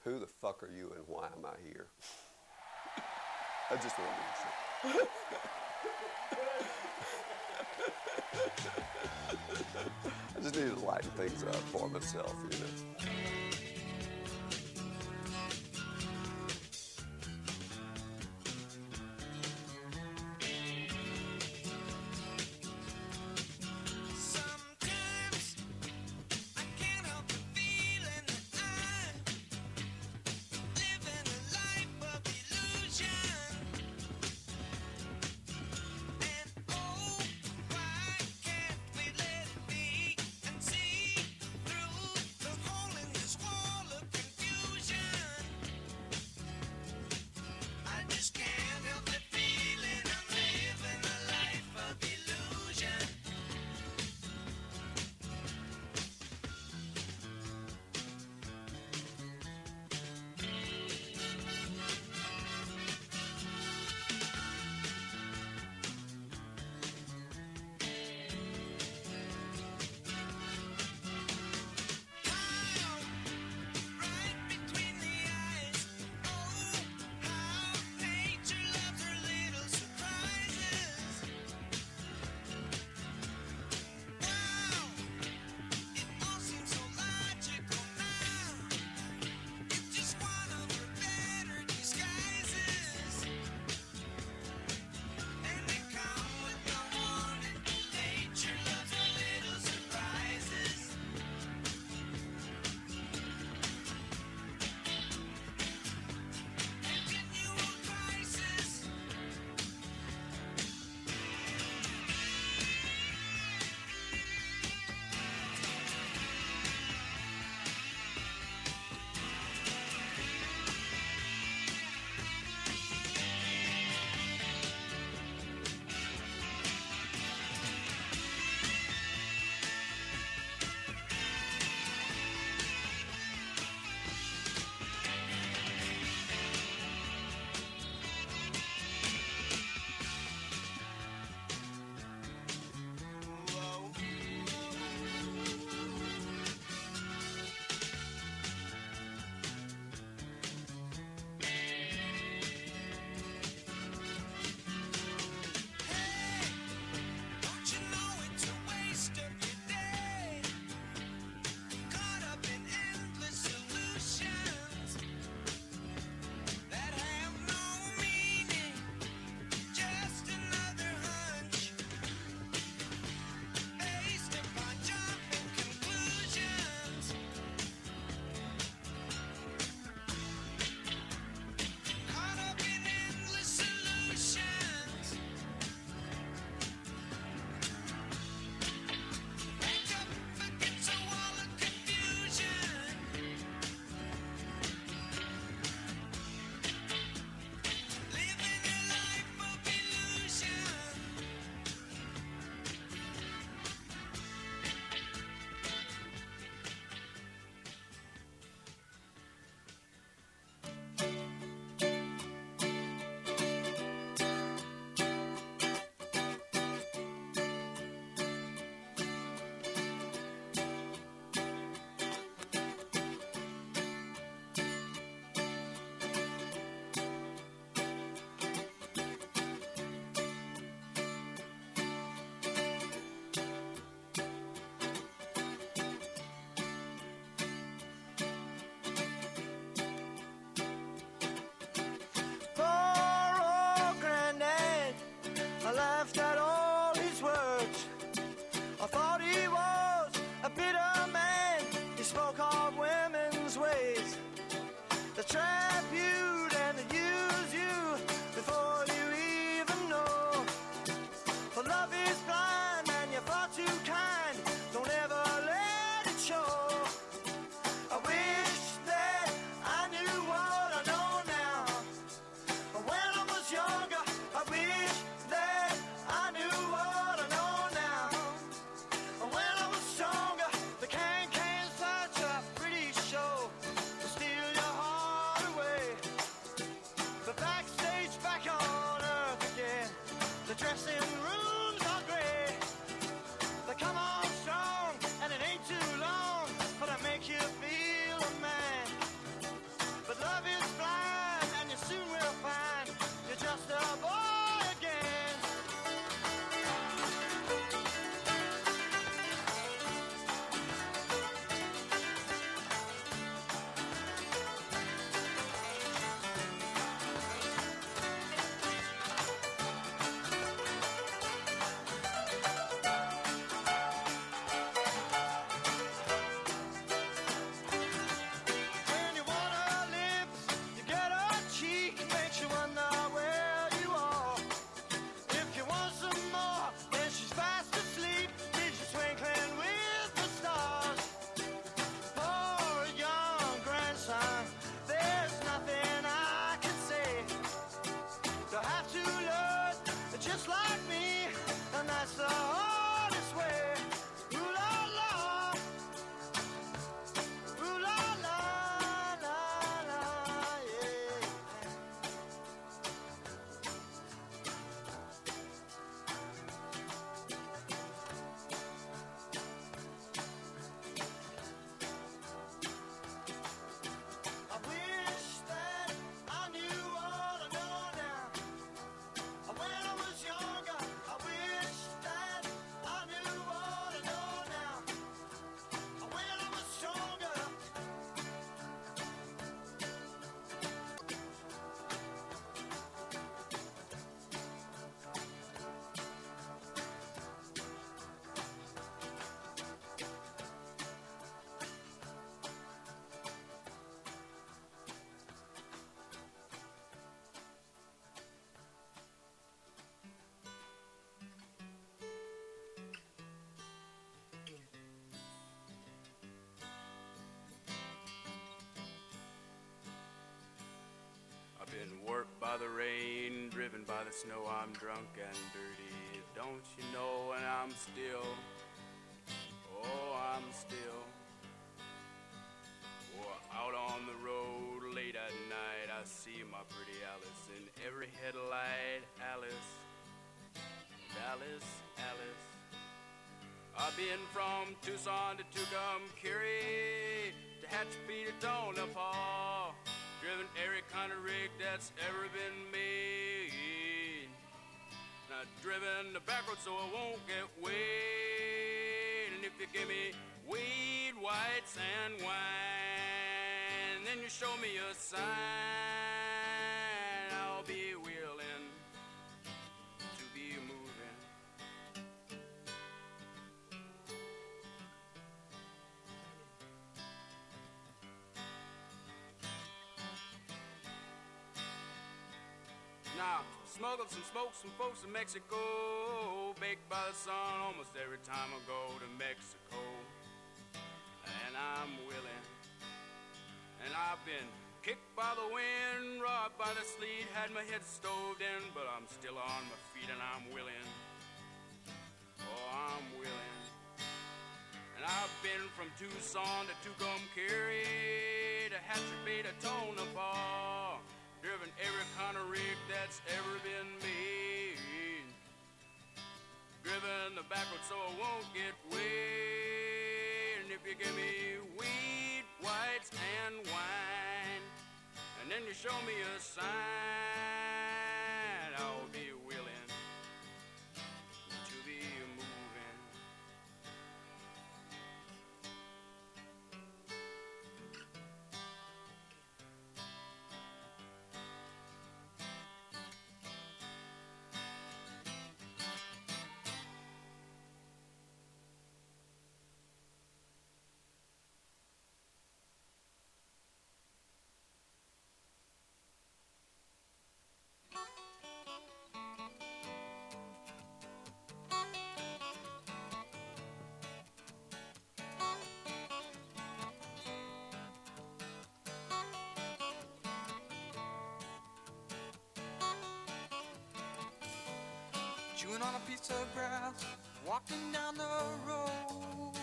who the fuck are you and why am I here? I just wanted to say. I just needed to lighten things up for myself, you know. Why can't we let it be and see through the whole nights know I'm drunk and dirty. Don't you know? And I'm still, oh, I'm still. Oh, out on the road late at night, I see my pretty Alice in every headlight. Alice, Alice, Alice. I've been from Tucson to Tucumcari, to Hatchby to Tonopah, driven every kind of rig that's ever been made. And I've driven the back road so I won't get weighed. And if you give me weed, whites, and wine, then you show me a sign, I'll be willing to be moving. Now, smuggled some smoke, some folks in Mexico, baked by the sun almost every time I go to Mexico. And I'm willing. And I've been kicked by the wind, robbed by the sleet, had my head stoved in, but I'm still on my feet and I'm willing. Oh, I'm willing. And I've been from Tucson to Tucumcari, to Hatchet Bay to Tonopah, driven every kind of rig that's ever been made. Driven the back road so I won't get weighed. And if you give me weed, whites, and wine, and then you show me a sign, I'll be willing to be moving. Chewing on a piece of grass, walking down the road.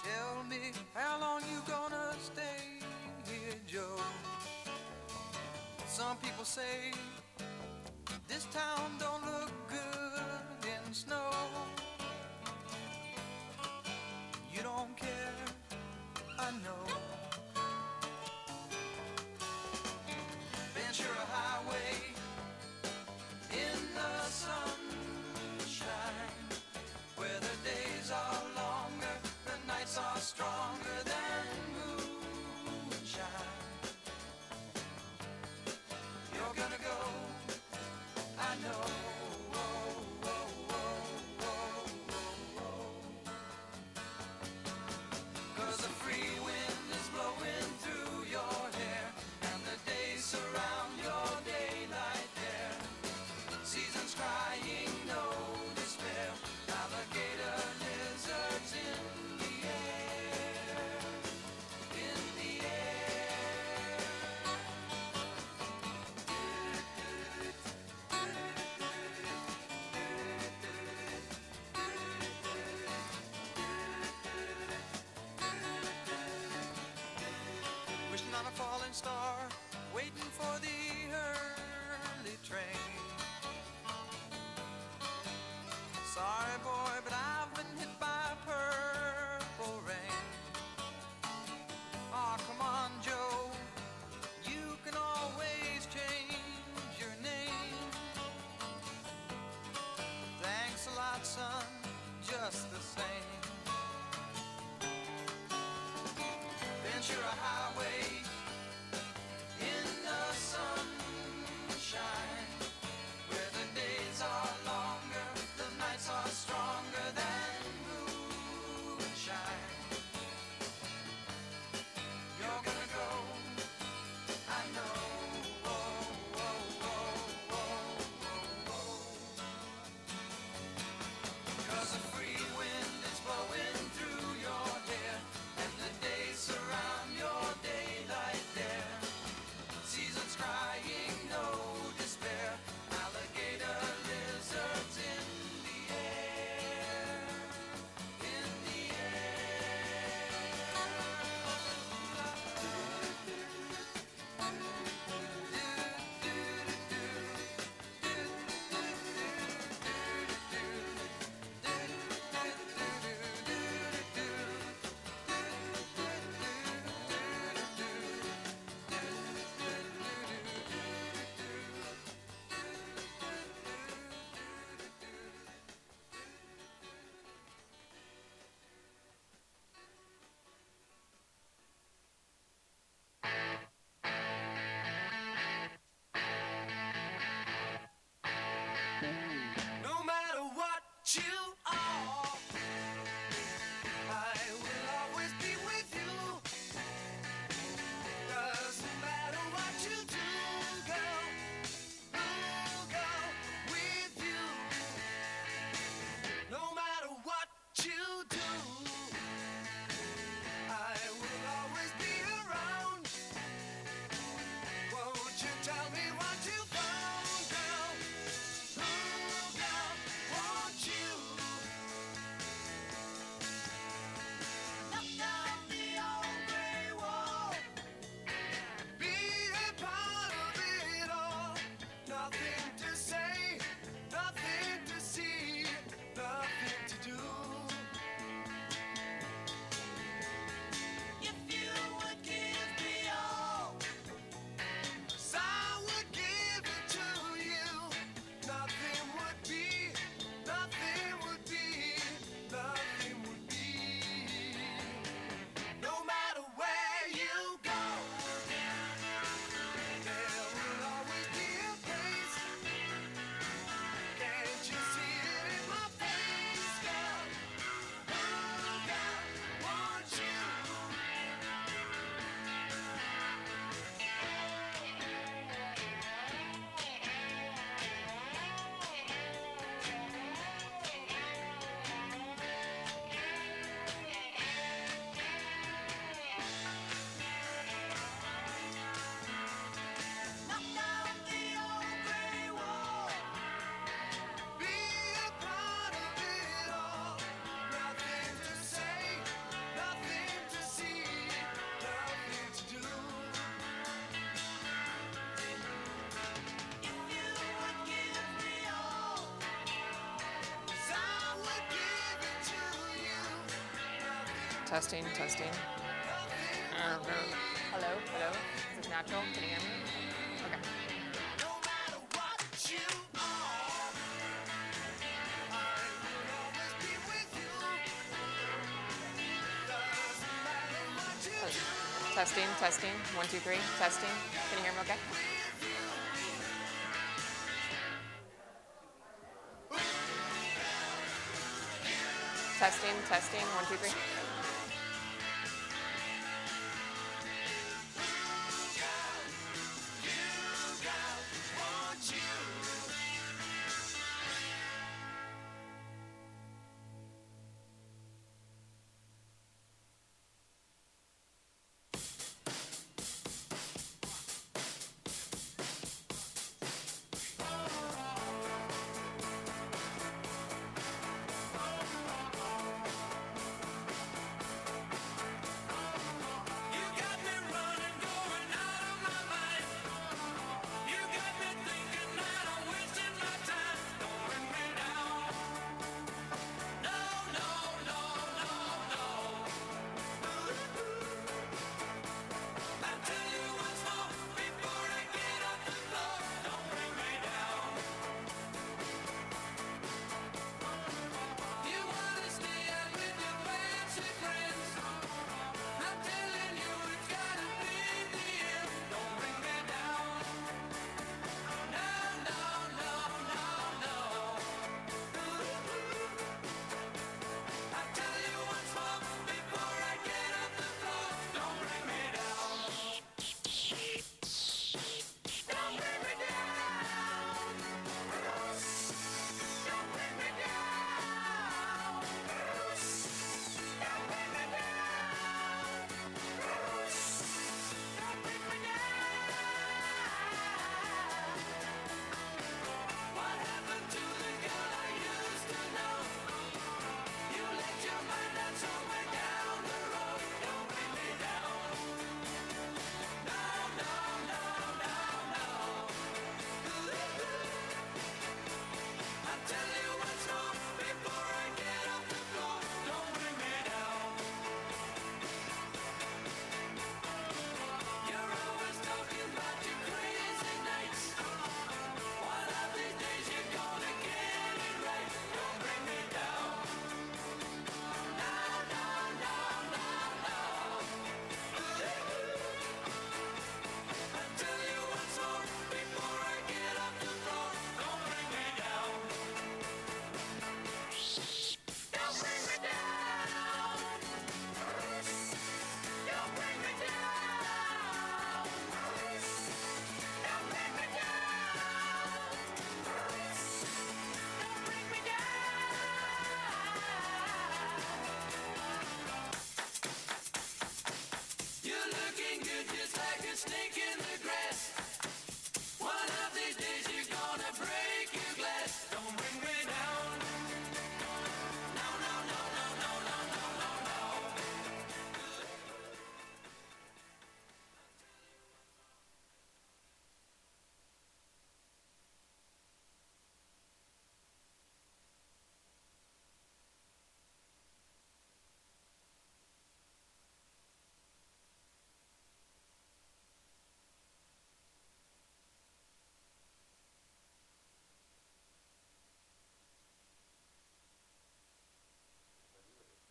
Tell me, how long you gonna stay here, Joe? Some people say this town don't look good in snow. You don't care, I know. Ventura Highway in the sunshine, where the days are longer, the nights are stronger than moonshine. You're gonna go, I know. Cause the free wind is blowing through your hair, and the days surround your daylight there. Seasons crying, no despair. Alligator lizards in the air, in the air. Wishing on a falling star, waiting for the early train. Sorry boy, but I've been hit by purple rain. Aw, come on Joe, you can always change your name. Thanks a lot son, just the same. Ventura Highway in the sunshine, where the days are longer, the nights are stronger than moonshine. You're gonna go, I know. Cause the free wind is blowing Testing. Hello? Is this natural? Can you hear me? Okay. Testing. 1, 2, 3. Testing. Can you hear me okay? Testing. 1, 2, 3.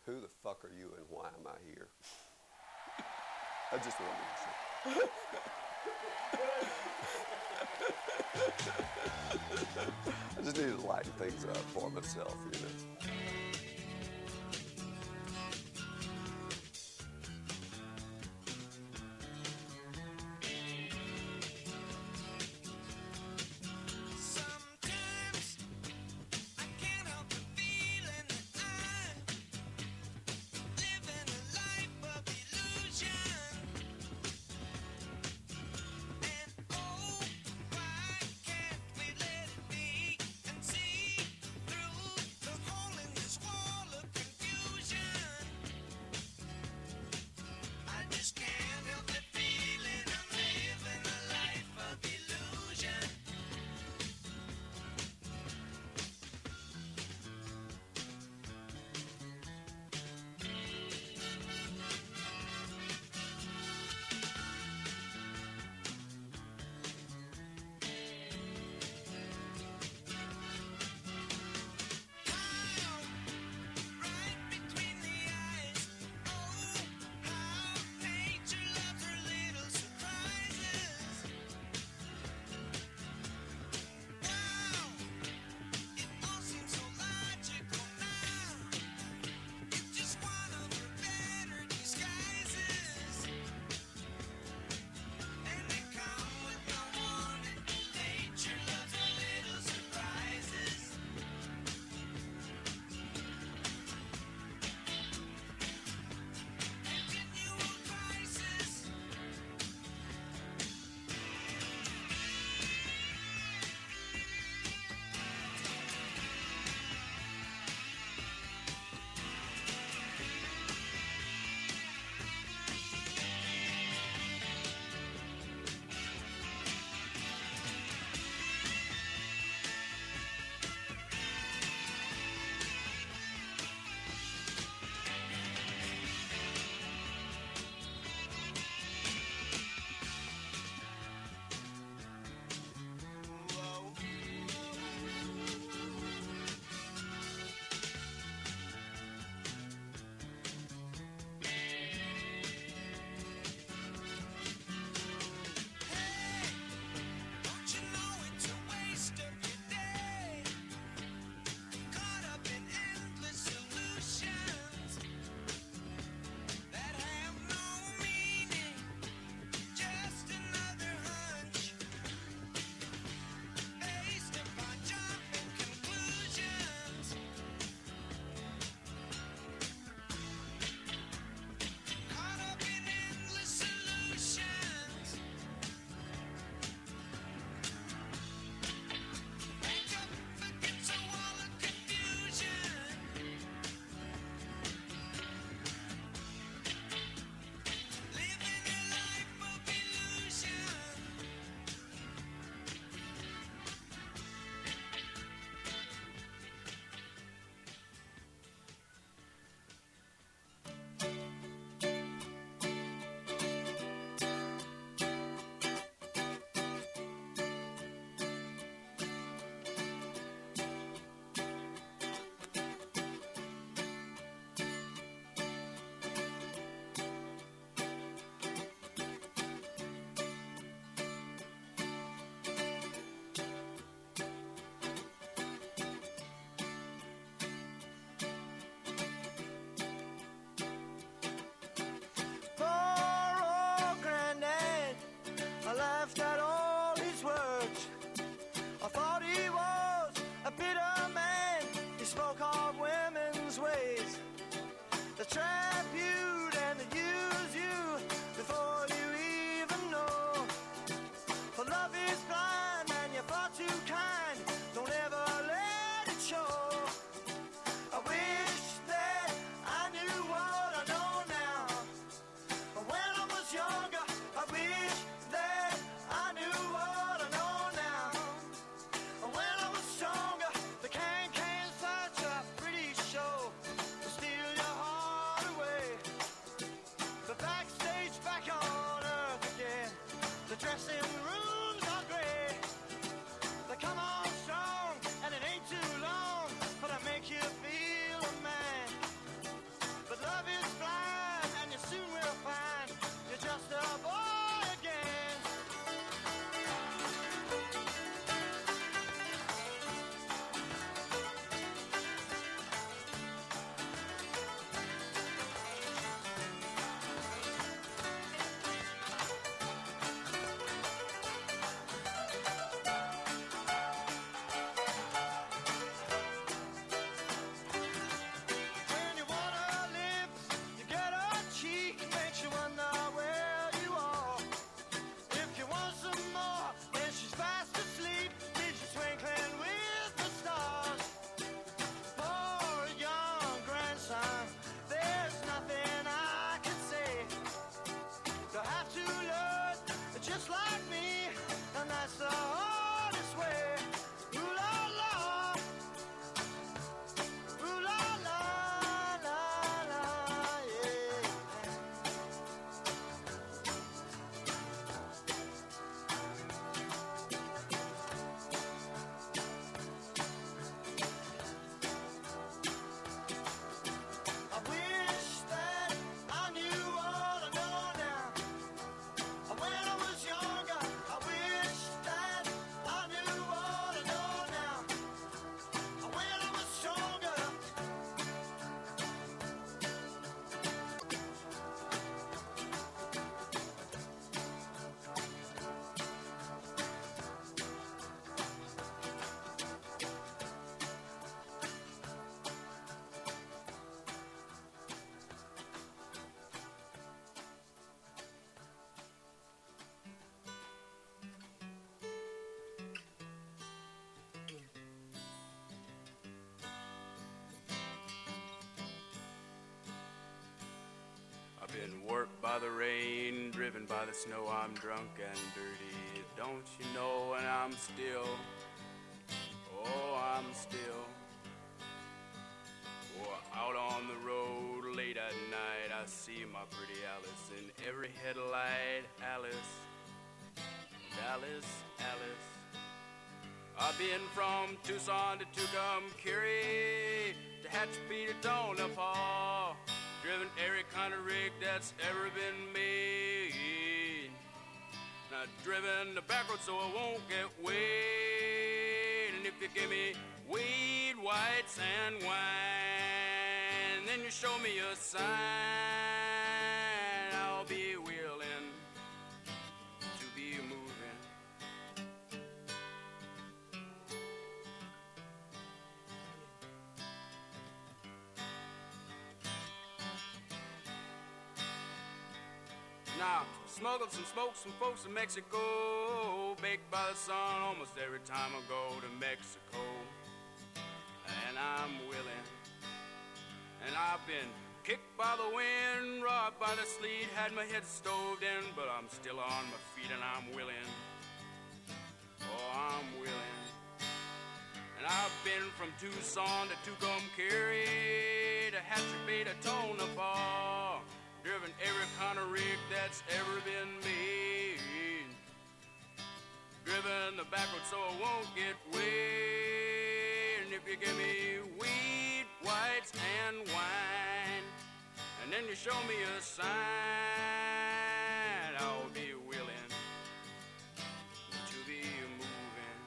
Who the fuck are you and why am I here? I just wanted to say. I just needed to lighten things up for myself, you know. by the rain, driven by the snow, I'm drunk and dirty. Don't you know, and I'm still, oh, I'm still, oh, out on the road late at night. I see my pretty Alice in every headlight. Alice, Alice, Alice. I've been from Tucson to Tucumcari, to Hatchby to Tonopah, driven every kind of rig that's ever been made. Now driven the back road so I won't get weighed. And if you give me weed, whites, and wine, then you show me a sign, I'll be willing to be moving. Now, smuggled some smokes from folks in Mexico, baked by the sun almost every time I go to Mexico. And I'm willing. And I've been kicked by the wind, robbed by the sleet, had my head stoved in, but I'm still on my feet and I'm willing. Oh, I'm willing. And I've been from Tucson to Tucumcari, to Hatchet to Tonopah, driven every kind of rig that's ever been made. Driven the back road so I won't get weighed. And if you give me weed, whites, and wine, and then you show me a sign, I'll be willing to be moving.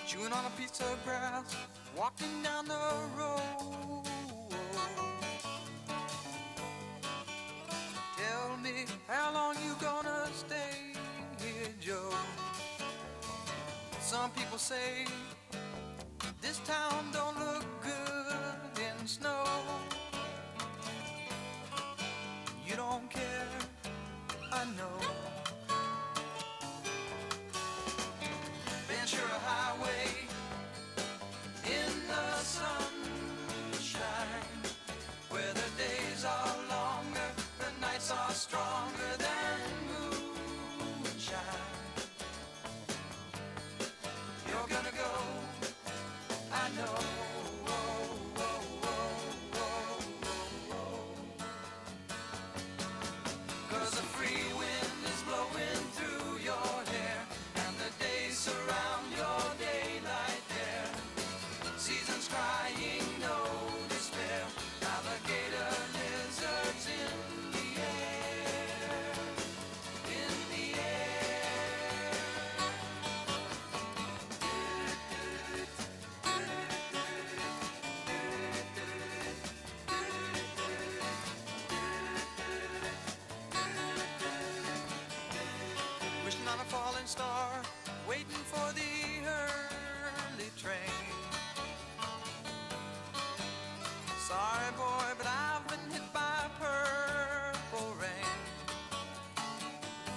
Chewing on a piece of grass, walking down the road. Tell me, how long you gonna stay here, Joe? Some people say this town don't look good in snow. You don't care, I know. Ventura Highway in the sunshine, where the days are longer, the nights are stronger than moonshine. You're gonna go, I know. Cause the free wind is blowing through your hair, and the days surround your daylight there. Seasons crying, no despair. Alligator lizards in the air, in the air. Wishing on a falling star, waiting for the early train. Sorry, boy, but I've been hit by purple rain.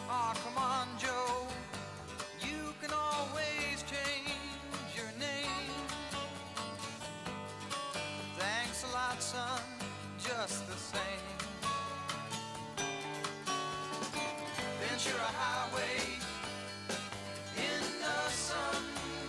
Aw, come on, Joe, you can always change your name. Thanks a lot, son, just the same. Ventura Highway in the sunshine,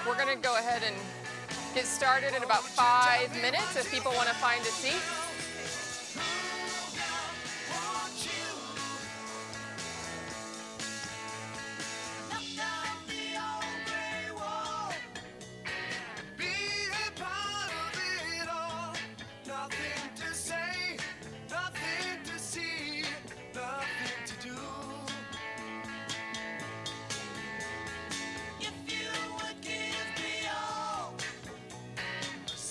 We're going to go ahead and get started in about 5 minutes if people want to find a seat.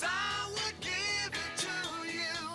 I would give it to you.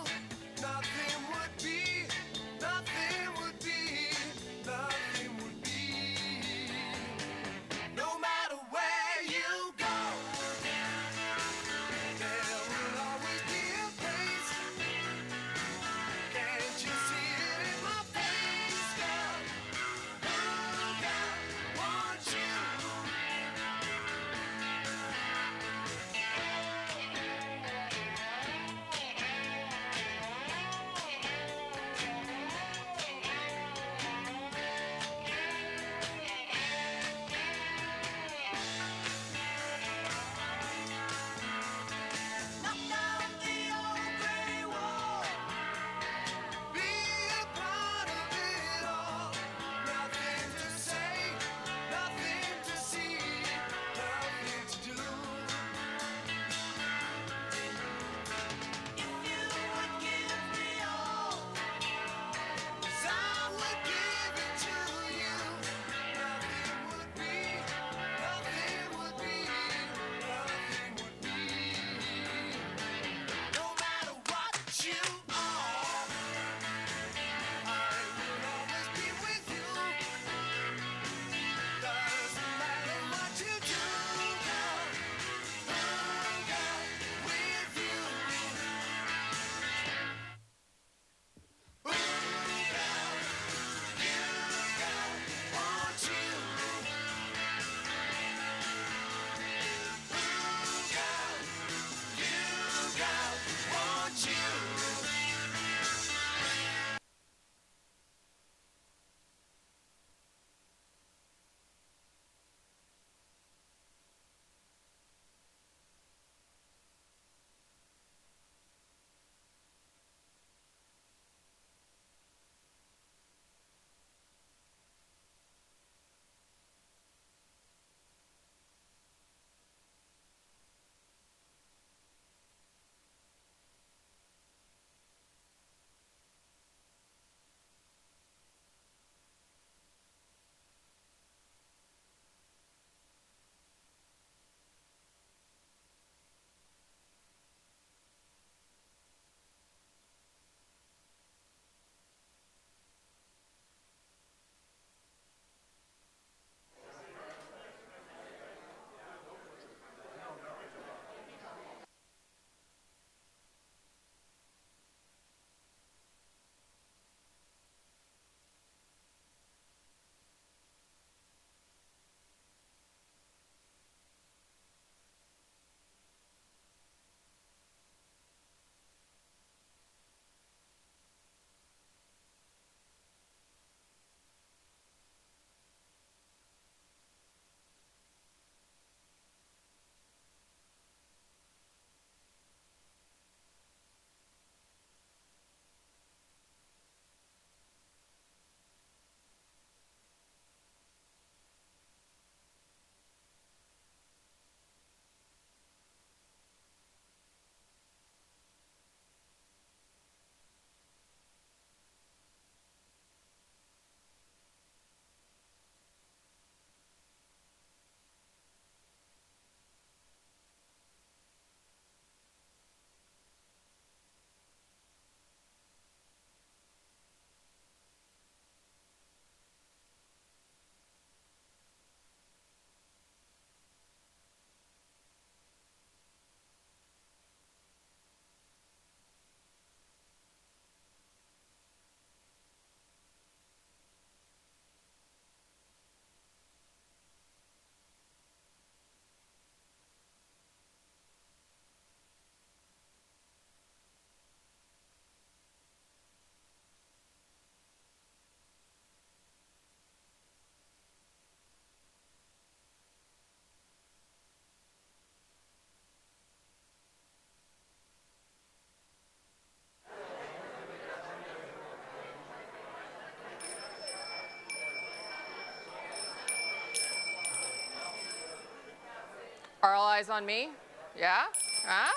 Are all eyes on me? Yeah? Huh?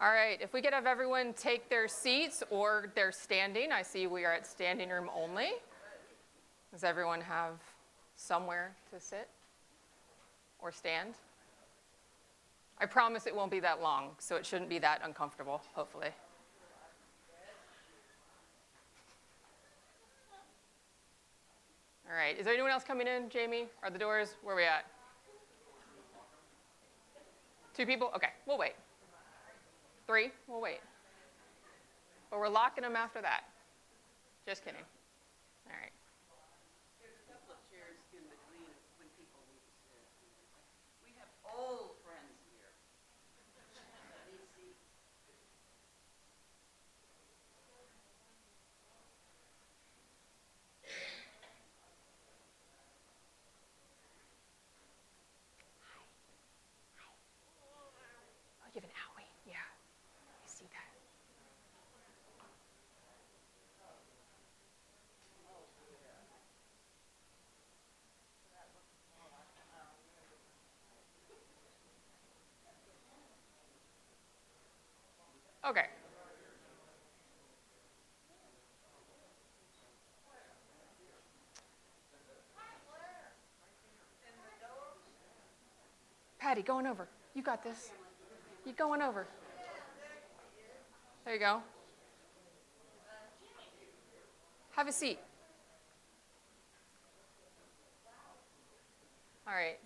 All right, if we could have everyone take their seats or they're standing. I see we are at standing room only. Does everyone have somewhere to sit or stand? I promise it won't be that long, so it shouldn't be that uncomfortable, hopefully. All right, is there anyone else coming in, Jamie? Are the doors, where are we at? 2 people? Okay, we'll wait. 3, we'll wait. But we're locking them after that. Just kidding. All right. There's a couple of chairs in between when people need to sit. We have old friends here. Need seats. Oh, you have an owie. Yeah, I see that. Okay. Patty, going over. You got this. You going over. There you go. Have a seat. All right.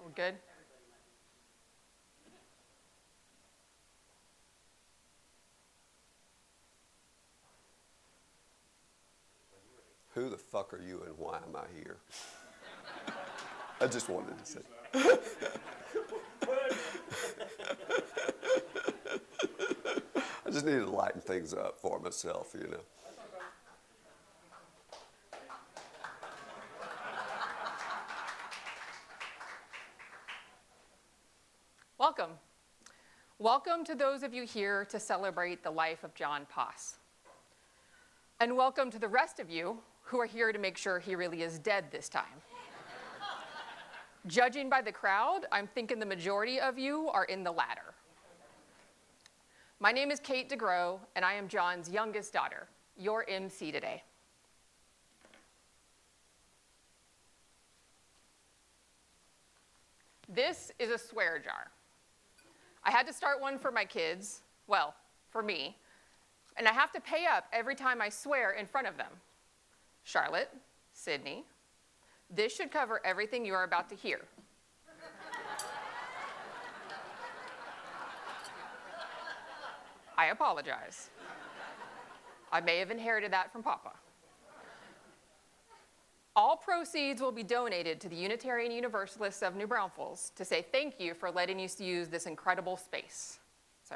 We're good? Who the fuck are you and why am I here? I just wanted to say. I just needed to lighten things up for myself, you know. Welcome. Welcome to those of you here to celebrate the life of John Poss. And welcome to the rest of you who are here to make sure he really is dead this time. Judging by the crowd, I'm thinking the majority of you are in the latter. My name is Kate DeGrow, and I am John's youngest daughter, your MC today. This is a swear jar. I had to start one for my kids, well, for me, and I have to pay up every time I swear in front of them. Charlotte, Sydney, this should cover everything you are about to hear. I apologize. I may have inherited that from Papa. All proceeds will be donated to the Unitarian Universalists of New Braunfels to say thank you for letting us use this incredible space. So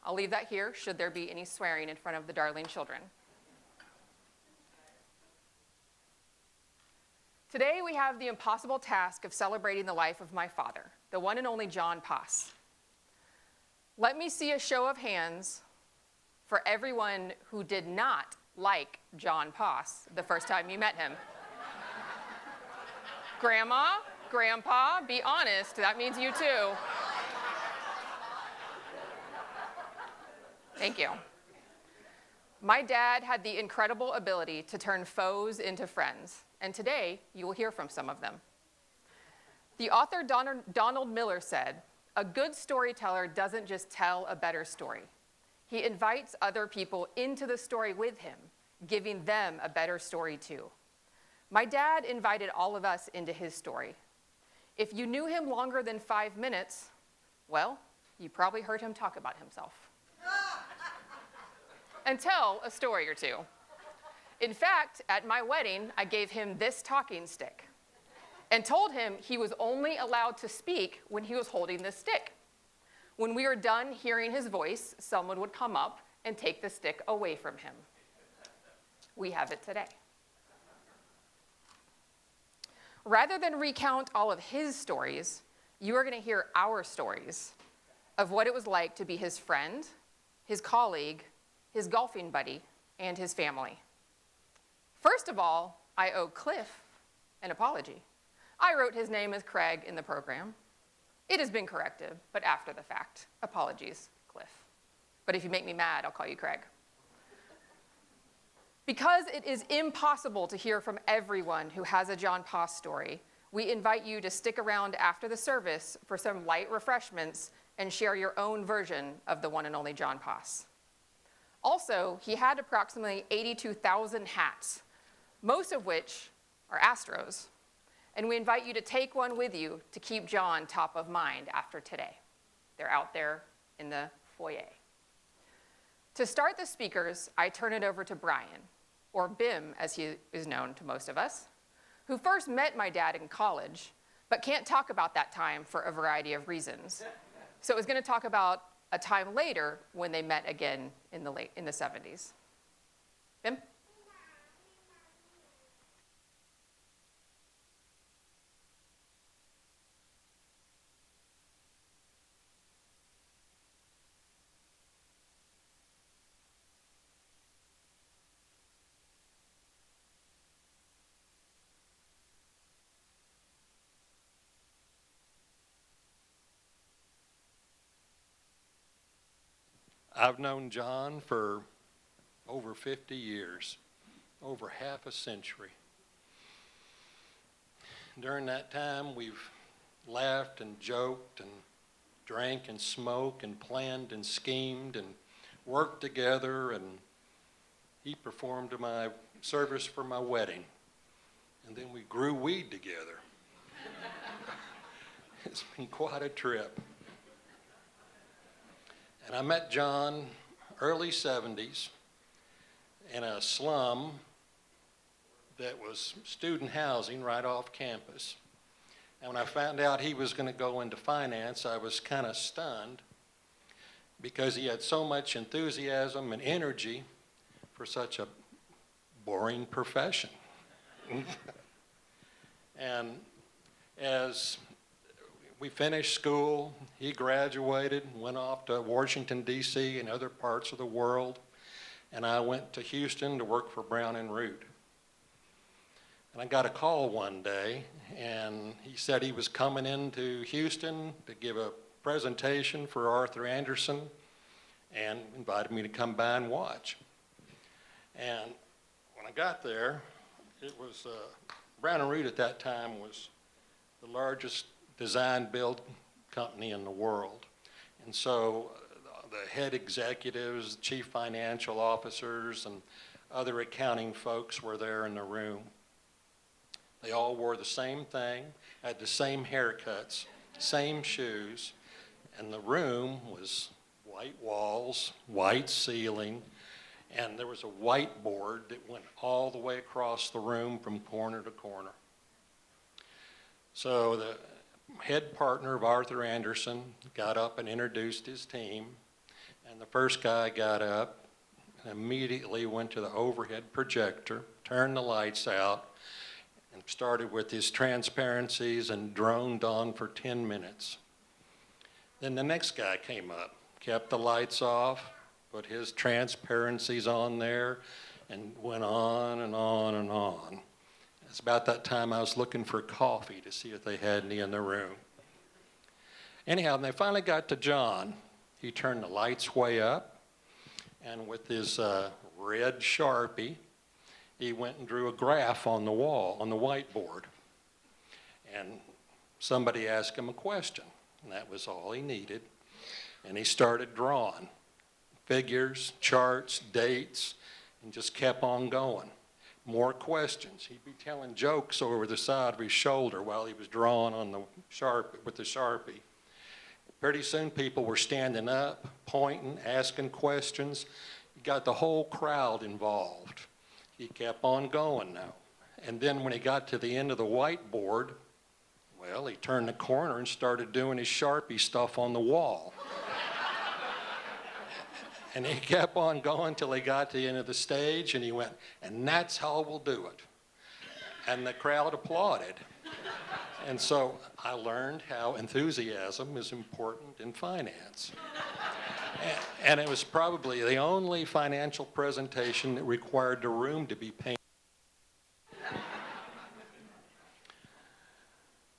I'll leave that here should there be any swearing in front of the darling children. Today we have the impossible task of celebrating the life of my father, the one and only John Poss. Let me see a show of hands for everyone who did not like John Poss the first time you met him. Grandma, Grandpa, be honest, that means you too. Thank you. My dad had the incredible ability to turn foes into friends, and today you will hear from some of them. The author Donald Miller said, "A good storyteller doesn't just tell a better story. He invites other people into the story with him, giving them a better story too." My dad invited all of us into his story. If you knew him longer than 5 minutes, well, you probably heard him talk about himself. And tell a story or two. In fact, at my wedding, I gave him this talking stick and told him he was only allowed to speak when he was holding this stick. When we were done hearing his voice, someone would come up and take the stick away from him. We have it today. Rather than recount all of his stories, you are going to hear our stories of what it was like to be his friend, his colleague, his golfing buddy, and his family. First of all, I owe Cliff an apology. I wrote his name as Craig in the program. It has been corrected, but after the fact. Apologies, Cliff. But if you make me mad, I'll call you Craig. Because it is impossible to hear from everyone who has a John Poss story, we invite you to stick around after the service for some light refreshments and share your own version of the one and only John Poss. Also, he had approximately 82,000 hats, most of which are Astros, and we invite you to take one with you to keep John top of mind after today. They're out there in the foyer. To start the speakers, I turn it over to Brian, or Bim as he is known to most of us, who first met my dad in college, but can't talk about that time for a variety of reasons. So it was going to talk about a time later when they met again in the 70s. Bim? I've known John for over 50 years, over half a century. During that time, we've laughed and joked and drank and smoked and planned and schemed and worked together, and he performed my service for my wedding. And then we grew weed together. It's been quite a trip. And I met John early 70s in a slum that was student housing right off campus. And when I found out he was going to go into finance, I was kind of stunned because he had so much enthusiasm and energy for such a boring profession. And as we finished school, he graduated, went off to Washington, D.C. and other parts of the world, and I went to Houston to work for Brown and Root. And I got a call one day, and he said he was coming into Houston to give a presentation for Arthur Anderson and invited me to come by and watch. And when I got there, it was, Brown and Root at that time was the largest design build company in the world. And so the head executives, chief financial officers, and other accounting folks were there in the room. They all wore the same thing, had the same haircuts, same shoes, and the room was white walls, white ceiling, and there was a whiteboard that went all the way across the room from corner to corner. So the head partner of Arthur Anderson got up and introduced his team, and the first guy got up and immediately went to the overhead projector, turned the lights out, and started with his transparencies and droned on for 10 minutes. Then the next guy came up, kept the lights off, put his transparencies on there, and went on and on and on. It's about that time I was looking for coffee to see if they had any in the room. Anyhow, when they finally got to John, he turned the lights way up, and with his red Sharpie, he went and drew a graph on the wall, on the whiteboard. And somebody asked him a question, and that was all he needed. And he started drawing figures, charts, dates, and just kept on going. More questions. He'd be telling jokes over the side of his shoulder while he was drawing on the with the Sharpie. Pretty soon people were standing up, pointing, asking questions. He got the whole crowd involved. He kept on going now. And then when he got to the end of the whiteboard, well, he turned the corner and started doing his Sharpie stuff on the wall. And he kept on going till he got to the end of the stage, and he went, and that's how we'll do it. And the crowd applauded. And so I learned how enthusiasm is important in finance. And it was probably the only financial presentation that required the room to be painted.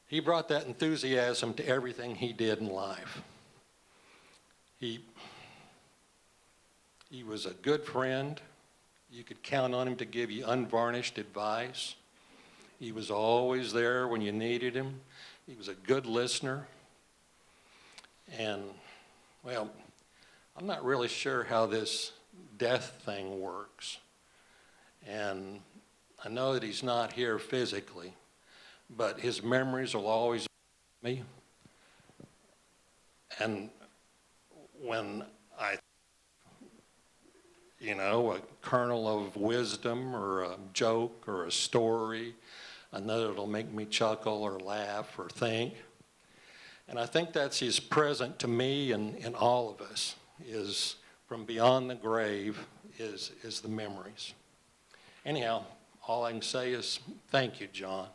He brought that enthusiasm to everything he did in life. He was a good friend. You could count on him to give you unvarnished advice. He was always there when you needed him. He was a good listener. And, well, I'm not really sure how this death thing works. And I know that he's not here physically, but his memories will always be with me. And when I, a kernel of wisdom or a joke or a story, I know it'll make me chuckle or laugh or think. And I think that's his present to me and all of us, is from beyond the grave is the memories. Anyhow, all I can say is thank you, John.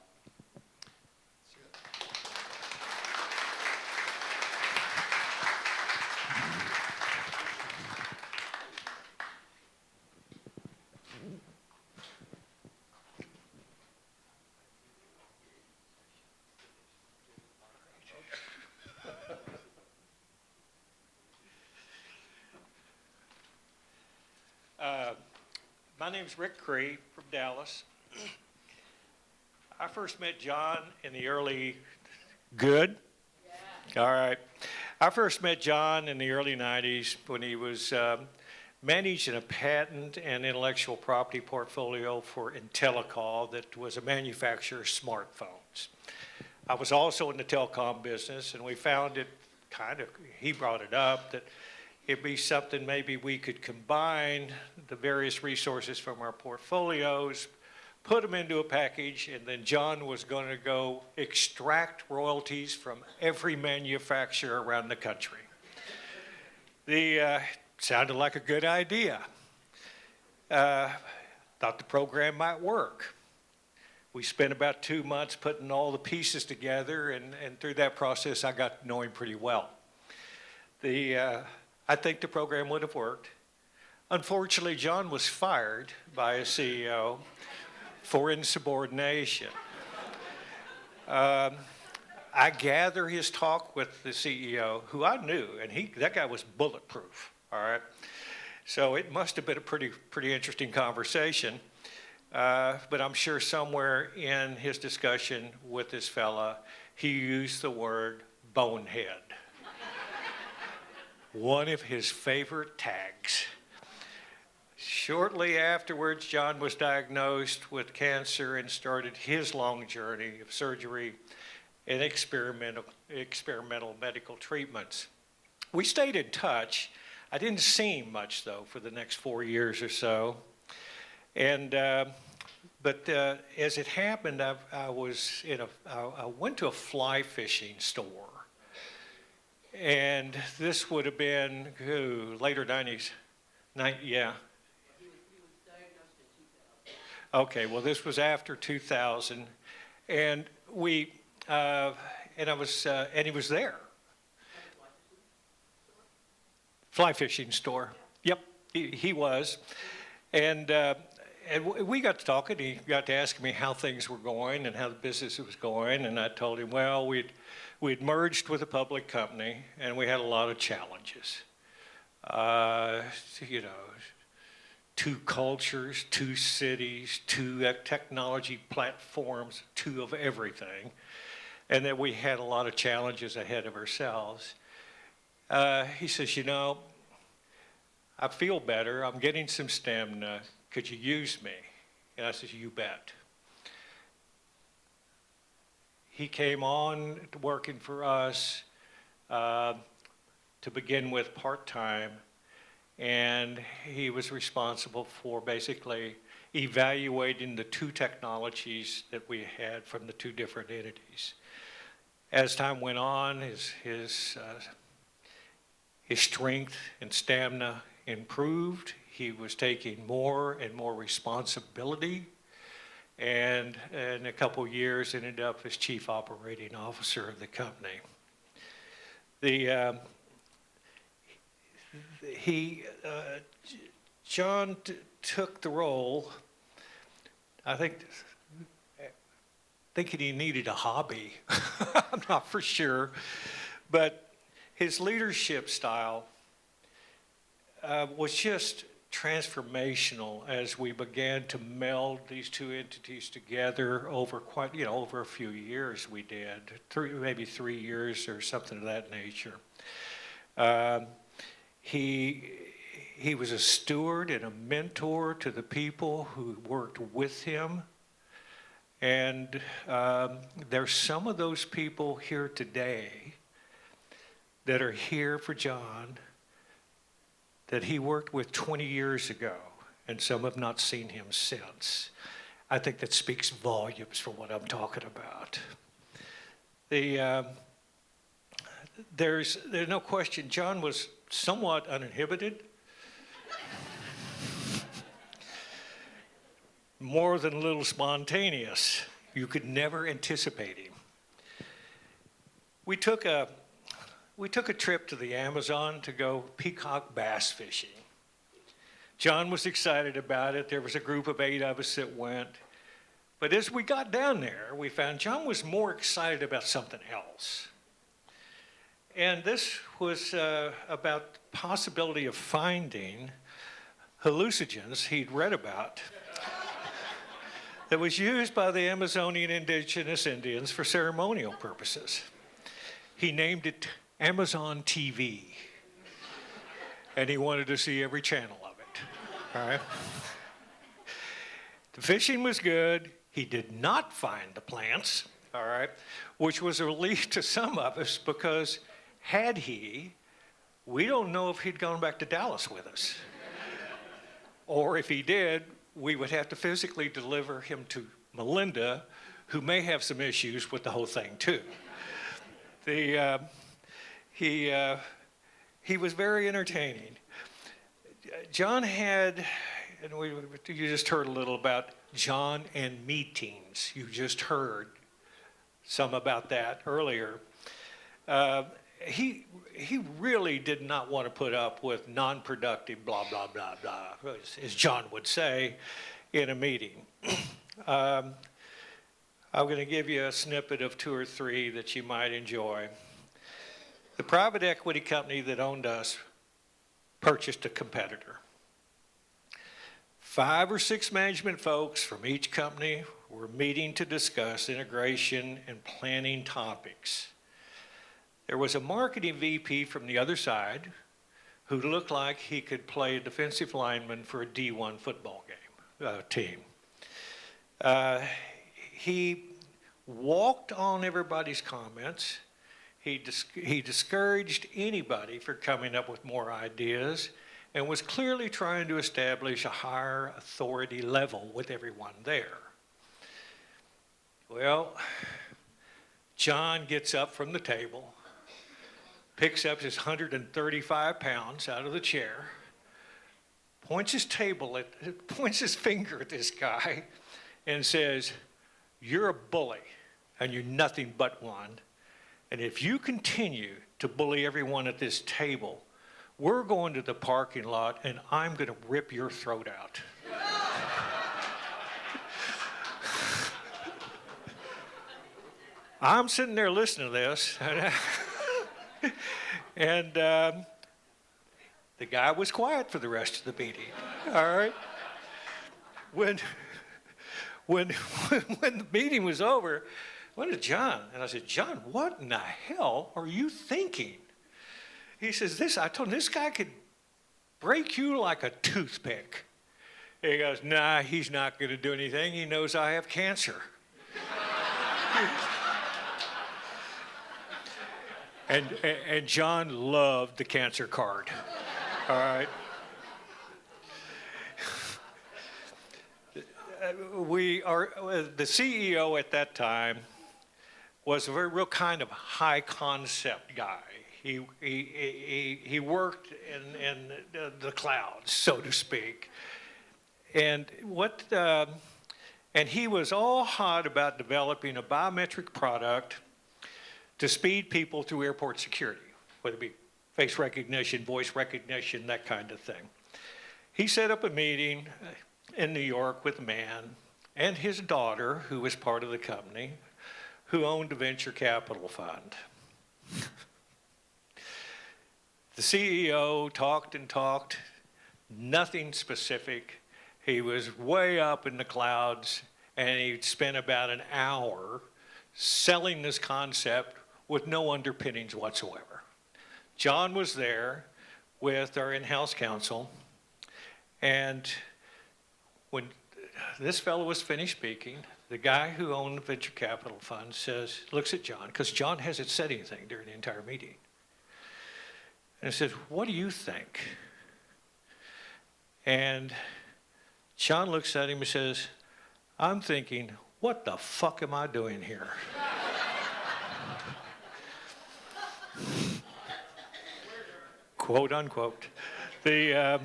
My name's Rick Cree from Dallas. I first met John in the early, good? Yeah. All right. I first met John in the early 90s when he was managing a patent and intellectual property portfolio for Intellicall that was a manufacturer of smartphones. I was also in the telecom business, and we found it he brought it up, that it'd be something maybe we could combine the various resources from our portfolios, put them into a package, and then John was going to go extract royalties from every manufacturer around the country. Sounded like a good idea. Thought the program might work. We spent about 2 months putting all the pieces together, and through that process, I got to know him pretty well. I think the program would have worked. Unfortunately, John was fired by a CEO for insubordination. I gather his talk with the CEO, who I knew, and that guy was bulletproof, all right? So it must have been a pretty interesting conversation. But I'm sure somewhere in his discussion with this fella, he used the word bonehead. One of his favorite tags. Shortly afterwards, John was diagnosed with cancer and started his long journey of surgery and experimental medical treatments. We stayed in touch. I didn't see him much, though, for the next 4 years or so. And but as it happened, I went to a fly fishing store. And this would have been, later 90s? Yeah. He was diagnosed in 2000. Okay, well, this was after 2000. And and he was there. Fly fishing store. Yep, he was. And we got to talking. He got to asking me how things were going and how the business was going. And I told him, well, we'd merged with a public company, and we had a lot of challenges. 2 cultures, 2 cities, 2 technology platforms, 2 of everything. And that we had a lot of challenges ahead of ourselves. He says, I feel better. I'm getting some stamina. Could you use me? And I said, you bet. He came on working for us to begin with part-time, and he was responsible for basically evaluating the 2 technologies that we had from the 2 different entities. As time went on, his strength and stamina improved. He was taking more and more responsibility, and in a couple years ended up as chief operating officer of the company. John took the role, I think, thinking he needed a hobby. I'm not for sure, but his leadership style was just transformational as we began to meld these two entities together over over a few years. We did maybe 3 years or something of that nature. He was a steward and a mentor to the people who worked with him. And there's some of those people here today that are here for John that he worked with 20 years ago, and some have not seen him since. I think that speaks volumes for what I'm talking about. There's no question, John was somewhat uninhibited, more than a little spontaneous. You could never anticipate him. We took a trip to the Amazon to go peacock bass fishing. John was excited about it. There was a group of 8 of us that went. But as we got down there, we found John was more excited about something else. And this was about the possibility of finding hallucinogens he'd read about that was used by the Amazonian indigenous Indians for ceremonial purposes. He named it Amazon TV, and he wanted to see every channel of it, all right? The fishing was good. He did not find the plants, all right, which was a relief to some of us because had he, we don't know if he'd gone back to Dallas with us. Or if he did, we would have to physically deliver him to Melinda, who may have some issues with the whole thing too. He was very entertaining. John had, and you just heard a little about John and meetings. You just heard some about that earlier. He really did not want to put up with non-productive blah, blah, blah, blah, as John would say in a meeting. I'm going to give you a snippet of 2 or 3 that you might enjoy. The private equity company that owned us purchased a competitor. 5 or 6 management folks from each company were meeting to discuss integration and planning topics. There was a marketing VP from the other side who looked like he could play a defensive lineman for a D1 football team. He walked on everybody's comments. He discouraged anybody for coming up with more ideas and was clearly trying to establish a higher authority level with everyone there. Well, John gets up from the table, picks up his 135 pounds out of the chair, points his finger at this guy and says, "You're a bully and you're nothing but one. And if you continue to bully everyone at this table, we're going to the parking lot and I'm going to rip your throat out." I'm sitting there listening to this, and the guy was quiet for the rest of the meeting. All right. When the meeting was over, I went to John and I said, "John, what in the hell are you thinking?" He says, I told him this guy could break you like a toothpick. He goes, "Nah, he's not going to do anything. He knows I have cancer." And John loved the cancer card. All right. The CEO at that time was a very real kind of high concept guy. He worked in the clouds, so to speak. And what And he was all hot about developing a biometric product to speed people through airport security, whether it be face recognition, voice recognition, that kind of thing. He set up a meeting in New York with a man and his daughter, who was part of the company, who owned a venture capital fund. The CEO talked and talked, nothing specific. He was way up in the clouds, and he spent about an hour selling this concept with no underpinnings whatsoever. John was there with our in-house counsel, and when this fellow was finished speaking, the guy who owned the venture capital fund looks at John, because John hasn't said anything during the entire meeting, and says, "What do you think?" And John looks at him and says, "I'm thinking, what the fuck am I doing here?" Quote unquote. The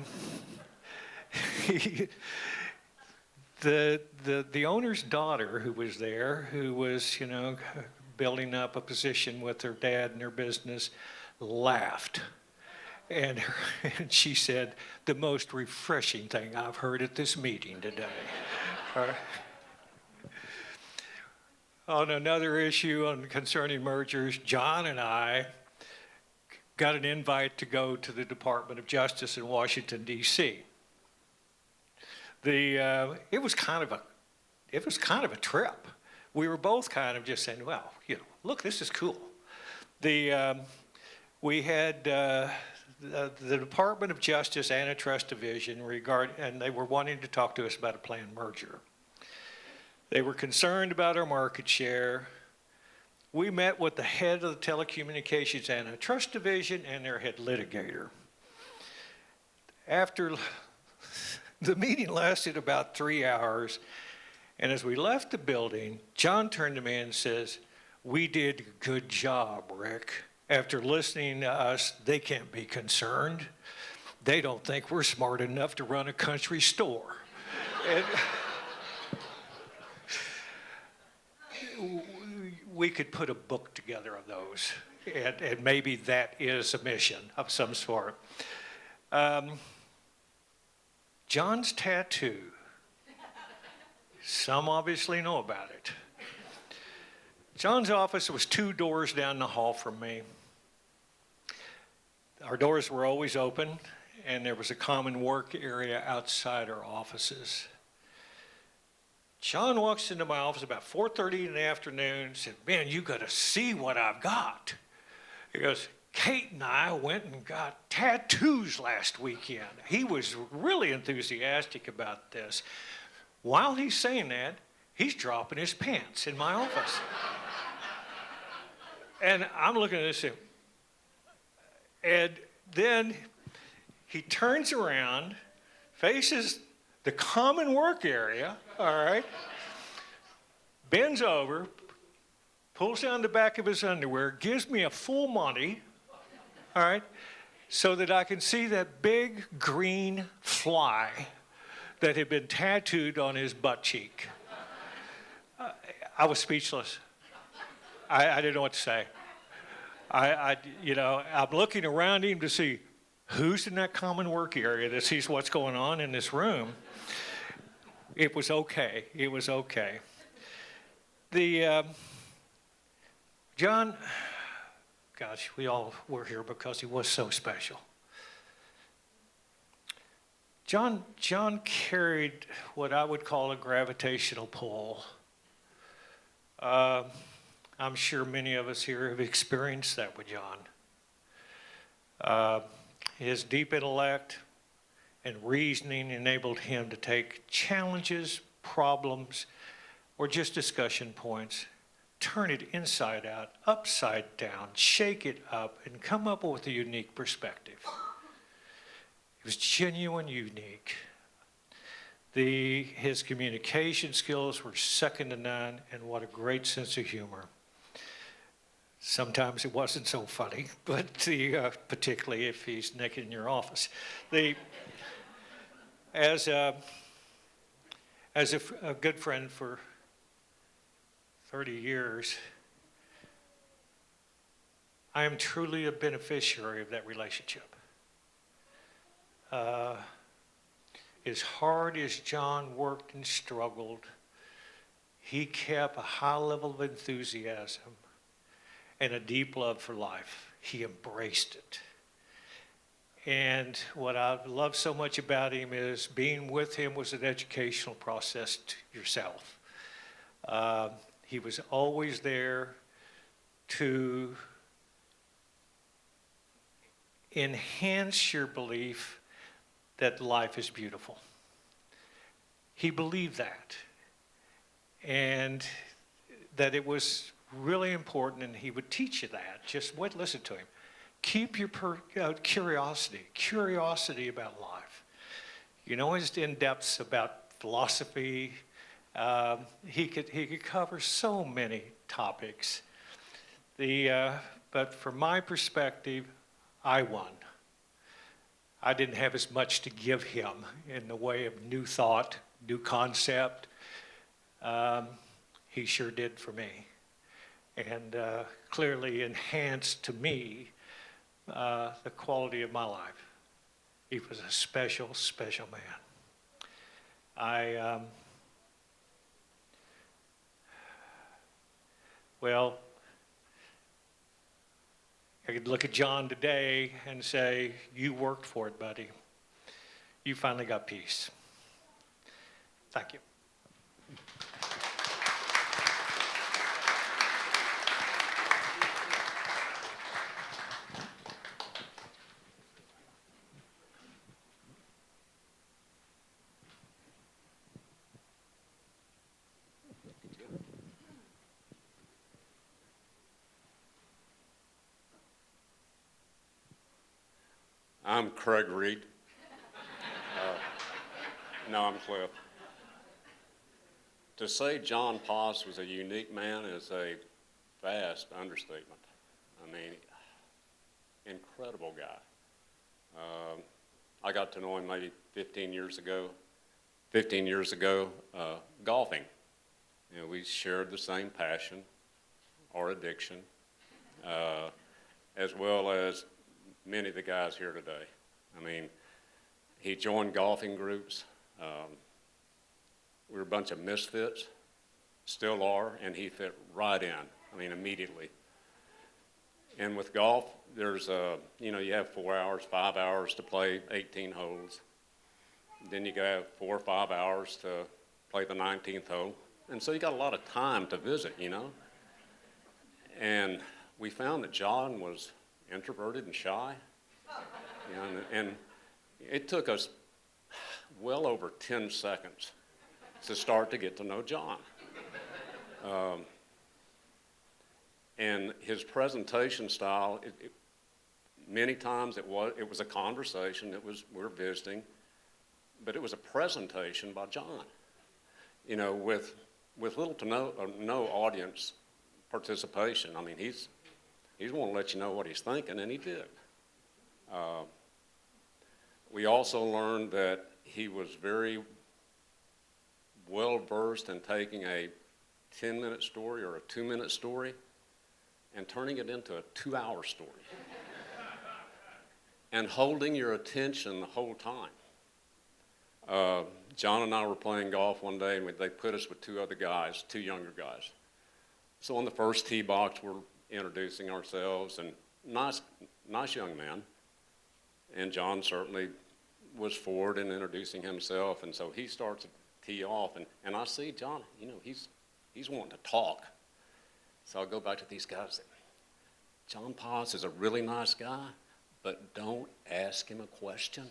owner's daughter, who was there, who was, building up a position with her dad in her business, laughed. And she said, "The most refreshing thing I've heard at this meeting today." On another issue concerning mergers, John and I got an invite to go to the Department of Justice in Washington, D.C. It was kind of a trip. We were both kind of just saying, "Well, look, this is cool." We had the Department of Justice Antitrust Division and they were wanting to talk to us about a planned merger. They were concerned about our market share. We met with the head of the Telecommunications Antitrust Division and their head litigator. After the meeting lasted about 3 hours, and as we left the building, John turned to me and says, "We did a good job, Rick. After listening to us, they can't be concerned. They don't think we're smart enough to run a country store." And we could put a book together of those, and maybe that is a mission of some sort. John's tattoo. Some obviously know about it. John's office was 2 doors down the hall from me. Our doors were always open, and there was a common work area outside our offices. John walks into my office about 4:30 in the afternoon and said, "Man, you got to see what I've got." He goes, "Kate and I went and got tattoos last weekend." He was really enthusiastic about this. While he's saying that, he's dropping his pants in my office. And I'm looking at this, and then he turns around, faces the common work area, all right, bends over, pulls down the back of his underwear, gives me a full Monty, all right, so that I can see that big green fly that had been tattooed on his butt cheek. I was speechless. I didn't know what to say. I'm looking around him to see who's in that common work area that sees what's going on in this room. It was okay. It was okay. John, gosh, we all were here because he was so special. John carried what I would call a gravitational pull. I'm sure many of us here have experienced that with John. His deep intellect and reasoning enabled him to take challenges, problems, or just discussion points, turn it inside out, upside down, shake it up, and come up with a unique perspective. It was genuine, unique. His communication skills were second to none, and what a great sense of humor. Sometimes it wasn't so funny, but particularly if he's naked in your office. As as a good friend for 30 years, I am truly a beneficiary of that relationship. As hard as John worked and struggled, he kept a high level of enthusiasm and a deep love for life. He embraced it. And what I love so much about him is being with him was an educational process to yourself. He was always there to enhance your belief that life is beautiful. He believed that, and that it was really important, and he would teach you that. Just listen to him. Keep your curiosity about life. You know his in-depths about philosophy. He could cover so many topics. But from my perspective, I won. I didn't have as much to give him in the way of new thought, new concept. He sure did for me, and clearly enhanced to me the quality of my life. He was a special, special man. I could look at John today and say, you worked for it, buddy. You finally got peace. Thank you. I'm Craig Reed. No, I'm Cliff. To say John Poss was a unique man is a vast understatement. I mean, incredible guy. I got to know him maybe 15 years ago, golfing. You know, we shared the same passion or addiction, as well as many of the guys here today. I mean, he joined golfing groups. We were a bunch of misfits, still are, and he fit right in, I mean, immediately. And with golf, there's, you have 4 hours, 5 hours to play 18 holes. Then you got 4 or 5 hours to play the 19th hole. And so you got a lot of time to visit, you know. And we found that John was introverted and shy. You know, and it took us well over 10 seconds to start to get to know John. And his presentation style, many times it was a conversation, we're visiting, but it was a presentation by John. You know, with little to no audience participation. I mean, he's want to let you know what he's thinking, and he did. We also learned that he was very well versed in taking a 10-minute story or a 2-minute story and turning it into a 2-hour story and holding your attention the whole time. John and I were playing golf one day, and they put us with two younger guys. So on the first tee box, we're introducing ourselves, and nice young man. And John certainly was forward in introducing himself, and so he starts to tee off, and I see John, you know, he's wanting to talk. So I'll go back to these guys. John Poss is a really nice guy, but don't ask him a question.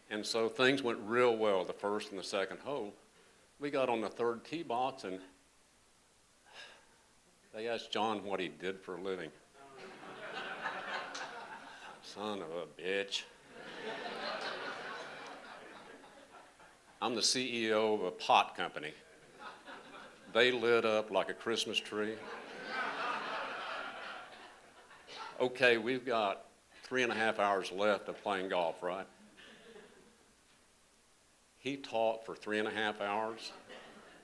And so things went real well the first and the second hole. We got on the third tee box, and they asked John what he did for a living. Son of a bitch. I'm the CEO of a pot company. They lit up like a Christmas tree. Okay, we've got 3.5 hours left of playing golf, right? He talked for 3.5 hours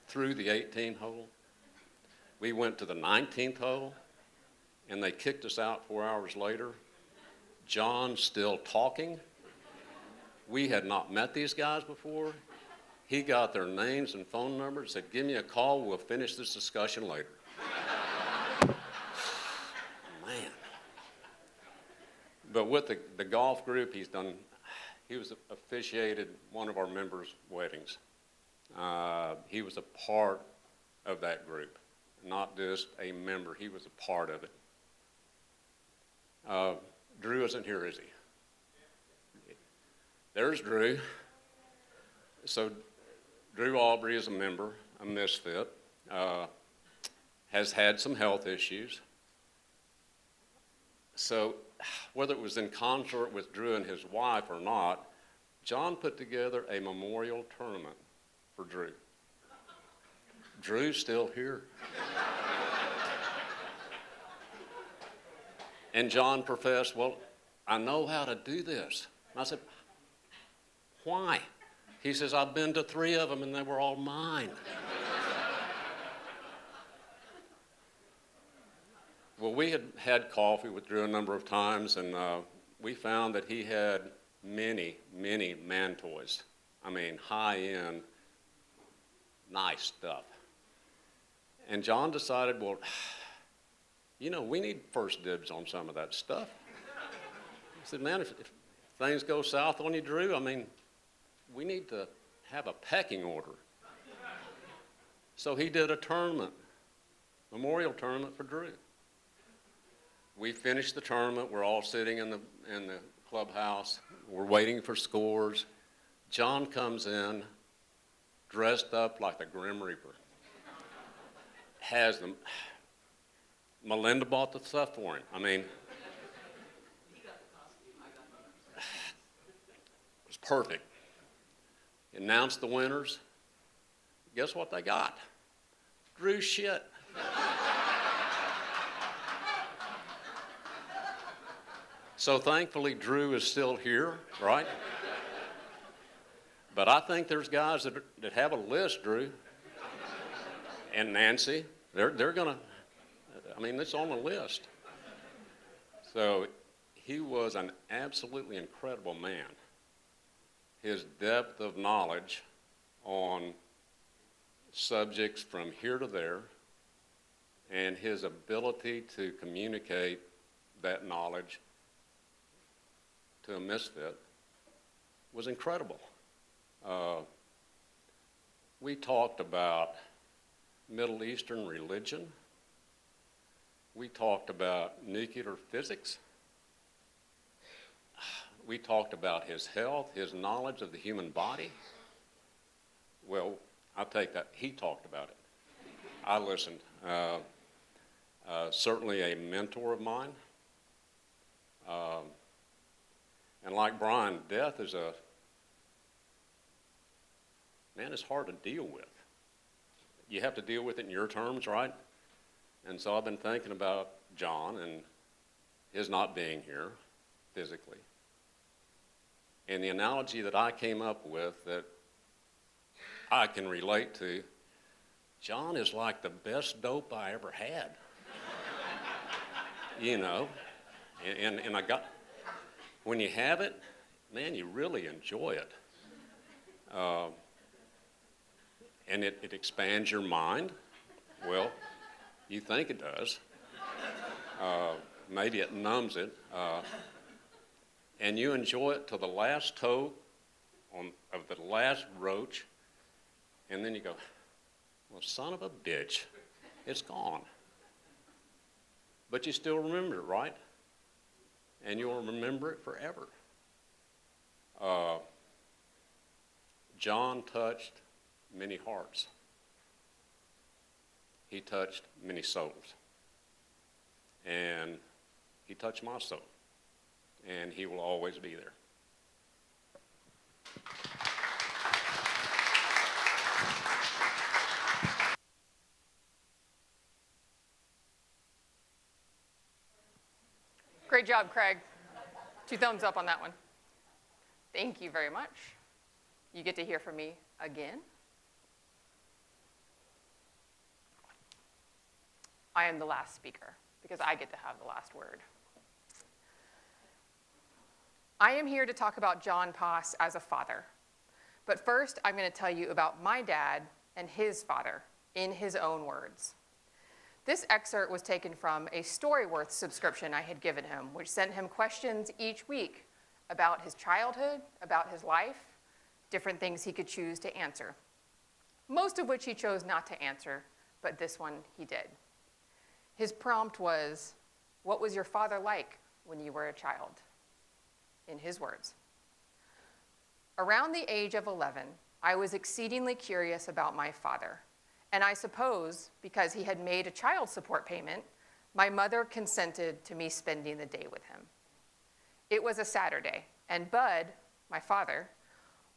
through the 18th hole. We went to the 19th hole, and they kicked us out 4 hours later. John still talking. We had not met these guys before. He got their names and phone numbers, said, give me a call, we'll finish this discussion later. Man. But with the golf group, he was officiated one of our members' weddings. He was a part of that group, not just a member, he was a part of it. Drew isn't here, is he? There's Drew. So Drew Aubrey is a member, a misfit, has had some health issues. So whether it was in concert with Drew and his wife or not, John put together a memorial tournament for Drew. Drew's still here. And John professed, well, I know how to do this. And I said, why? He says, I've been to 3 of them and they were all mine. Well, we had coffee with Drew a number of times, and we found that he had many, many man toys. I mean, high-end, nice stuff. And John decided, well, you know, we need first dibs on some of that stuff. He said, man, if things go south on you, Drew, I mean, we need to have a pecking order. So he did a tournament, memorial tournament for Drew. We finished the tournament. We're all sitting in the clubhouse. We're waiting for scores. John comes in, dressed up like the Grim Reaper. Has them. Melinda bought the stuff for him. I mean, it was perfect. He announced the winners. Guess what they got? Drew's shit. So thankfully, Drew is still here, right? But I think there's guys that have a list, Drew. And Nancy, they're gonna, I mean, it's on the list. So he was an absolutely incredible man. His depth of knowledge on subjects from here to there, and his ability to communicate that knowledge to a misfit was incredible. We talked about Middle Eastern religion. We talked about nuclear physics. We talked about his health, his knowledge of the human body. Well, I'll take that. He talked about it. I listened. Certainly a mentor of mine. And like Brian, death is it's hard to deal with. You have to deal with it in your terms, right? And so I've been thinking about John and his not being here physically. And the analogy that I came up with that I can relate to, John is like the best dope I ever had. You know, and I got, when you have it, man, you really enjoy it. And it expands your mind. Well, you think it does. Maybe it numbs it. And you enjoy it till the last toe of the last roach. And then you go, well, son of a bitch, it's gone. But you still remember it, right? And you'll remember it forever. John touched many hearts. He touched many souls. And he touched my soul. And he will always be there. Great job, Craig. 2 thumbs up on that one. Thank you very much. you get to hear from me again. I am the last speaker because I get to have the last word. I am here to talk about John Poss as a father. But first, I'm going to tell you about my dad and his father in his own words. This excerpt was taken from a Storyworth subscription I had given him, which sent him questions each week about his childhood, about his life, different things he could choose to answer. Most of which he chose not to answer, but this one he did. His prompt was, "What was your father like when you were a child?" In his words. Around the age of 11, I was exceedingly curious about my father. And I suppose because he had made a child support payment, my mother consented to me spending the day with him. It was a Saturday, and Bud, my father,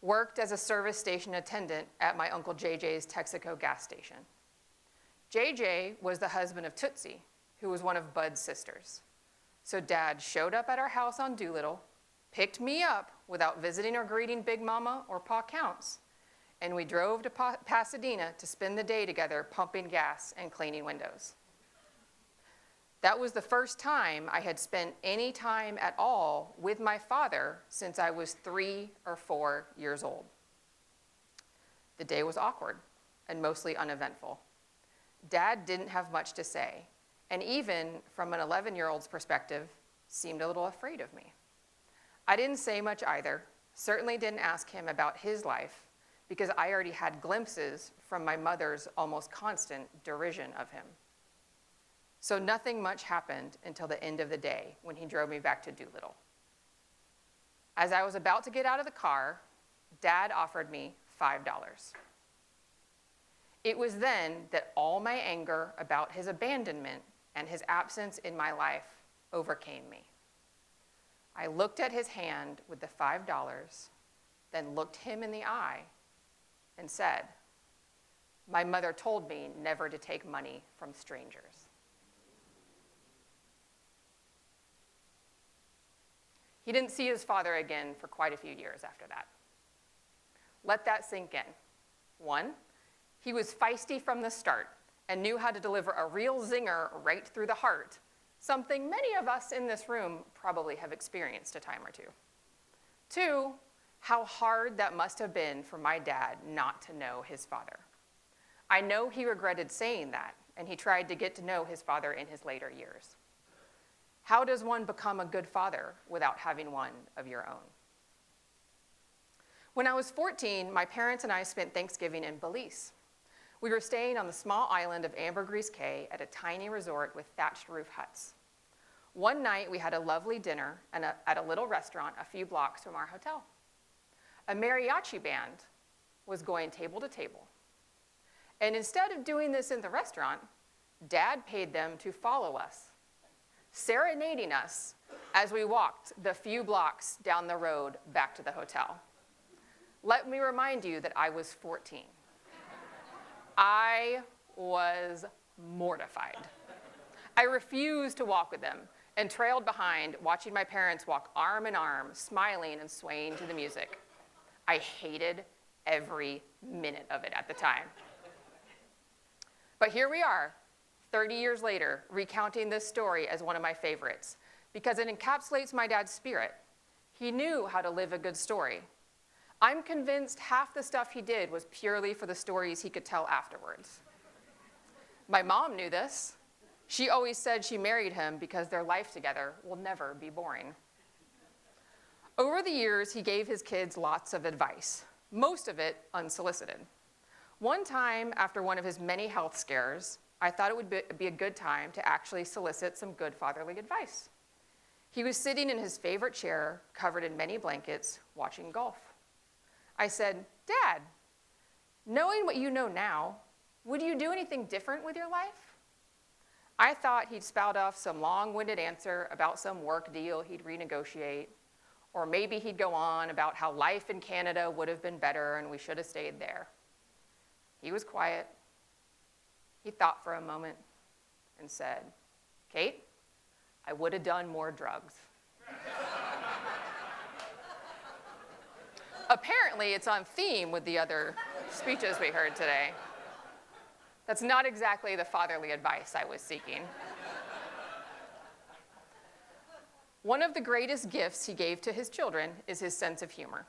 worked as a service station attendant at my Uncle JJ's Texaco gas station. JJ was the husband of Tootsie, who was one of Bud's sisters. So Dad showed up at our house on Doolittle, picked me up without visiting or greeting Big Mama or Pa Counts, and we drove to Pasadena to spend the day together pumping gas and cleaning windows. That was the first time I had spent any time at all with my father since I was 3 or 4 years old. The day was awkward and mostly uneventful. Dad didn't have much to say, and even from an 11-year-old's perspective, seemed a little afraid of me. I didn't say much either, certainly didn't ask him about his life, because I already had glimpses from my mother's almost constant derision of him. So nothing much happened until the end of the day when he drove me back to Doolittle. As I was about to get out of the car, Dad offered me $5. It was then that all my anger about his abandonment and his absence in my life overcame me. I looked at his hand with the $5, then looked him in the eye and said, "My mother told me never to take money from strangers." He didn't see his father again for quite a few years after that. Let that sink in. 1, he was feisty from the start and knew how to deliver a real zinger right through the heart, something many of us in this room probably have experienced a time or two. 2, how hard that must have been for my dad not to know his father. I know he regretted saying that, and he tried to get to know his father in his later years. How does one become a good father without having one of your own? When I was 14, my parents and I spent Thanksgiving in Belize. We were staying on the small island of Ambergris Caye at a tiny resort with thatched roof huts. One night, we had a lovely dinner at a little restaurant a few blocks from our hotel. A mariachi band was going table to table. And instead of doing this in the restaurant, Dad paid them to follow us, serenading us as we walked the few blocks down the road back to the hotel. Let me remind you that I was 14. I was mortified. I refused to walk with them and trailed behind, watching my parents walk arm in arm, smiling and swaying to the music. I hated every minute of it at the time. But here we are, 30 years later, recounting this story as one of my favorites, because it encapsulates my dad's spirit. He knew how to live a good story. I'm convinced half the stuff he did was purely for the stories he could tell afterwards. My mom knew this. She always said she married him because their life together will never be boring. Over the years, he gave his kids lots of advice, most of it unsolicited. One time, after one of his many health scares, I thought it would be a good time to actually solicit some good fatherly advice. He was sitting in his favorite chair, covered in many blankets, watching golf. I said, "Dad, knowing what you know now, would you do anything different with your life?" I thought he'd spout off some long-winded answer about some work deal he'd renegotiate, or maybe he'd go on about how life in Canada would have been better and we should have stayed there. He was quiet. He thought for a moment and said, "Kate, I would have done more drugs." Apparently, it's on theme with the other speeches we heard today. That's not exactly the fatherly advice I was seeking. One of the greatest gifts he gave to his children is his sense of humor.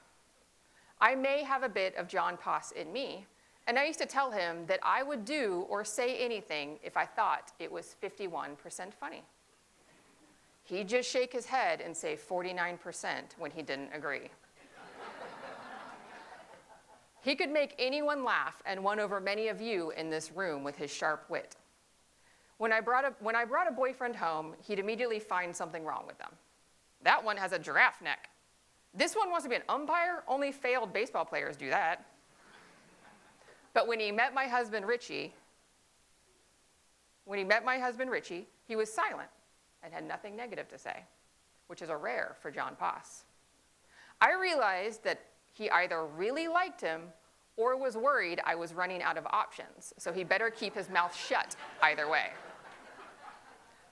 I may have a bit of John Poss in me, and I used to tell him that I would do or say anything if I thought it was 51% funny. He'd just shake his head and say 49% when he didn't agree. He could make anyone laugh and won over many of you in this room with his sharp wit. When I brought a boyfriend home, he'd immediately find something wrong with them. That one has a giraffe neck. This one wants to be an umpire? Only failed baseball players do that. But when he met my husband, Richie, he was silent and had nothing negative to say, which is a rare for John Poss. I realized that he either really liked him or was worried I was running out of options, so he better keep his mouth shut either way.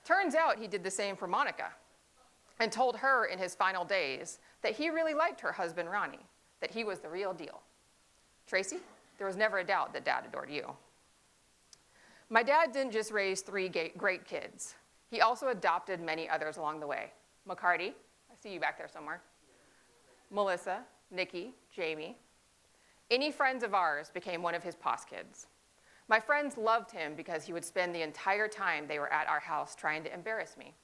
Turns out he did the same for Monica and told her in his final days that he really liked her husband, Ronnie, that he was the real deal. Tracy, there was never a doubt that Dad adored you. My dad didn't just raise 3 great kids. He also adopted many others along the way. McCarty, I see you back there somewhere. Melissa, Nikki, Jamie. Any friends of ours became one of his Poss kids. My friends loved him because he would spend the entire time they were at our house trying to embarrass me.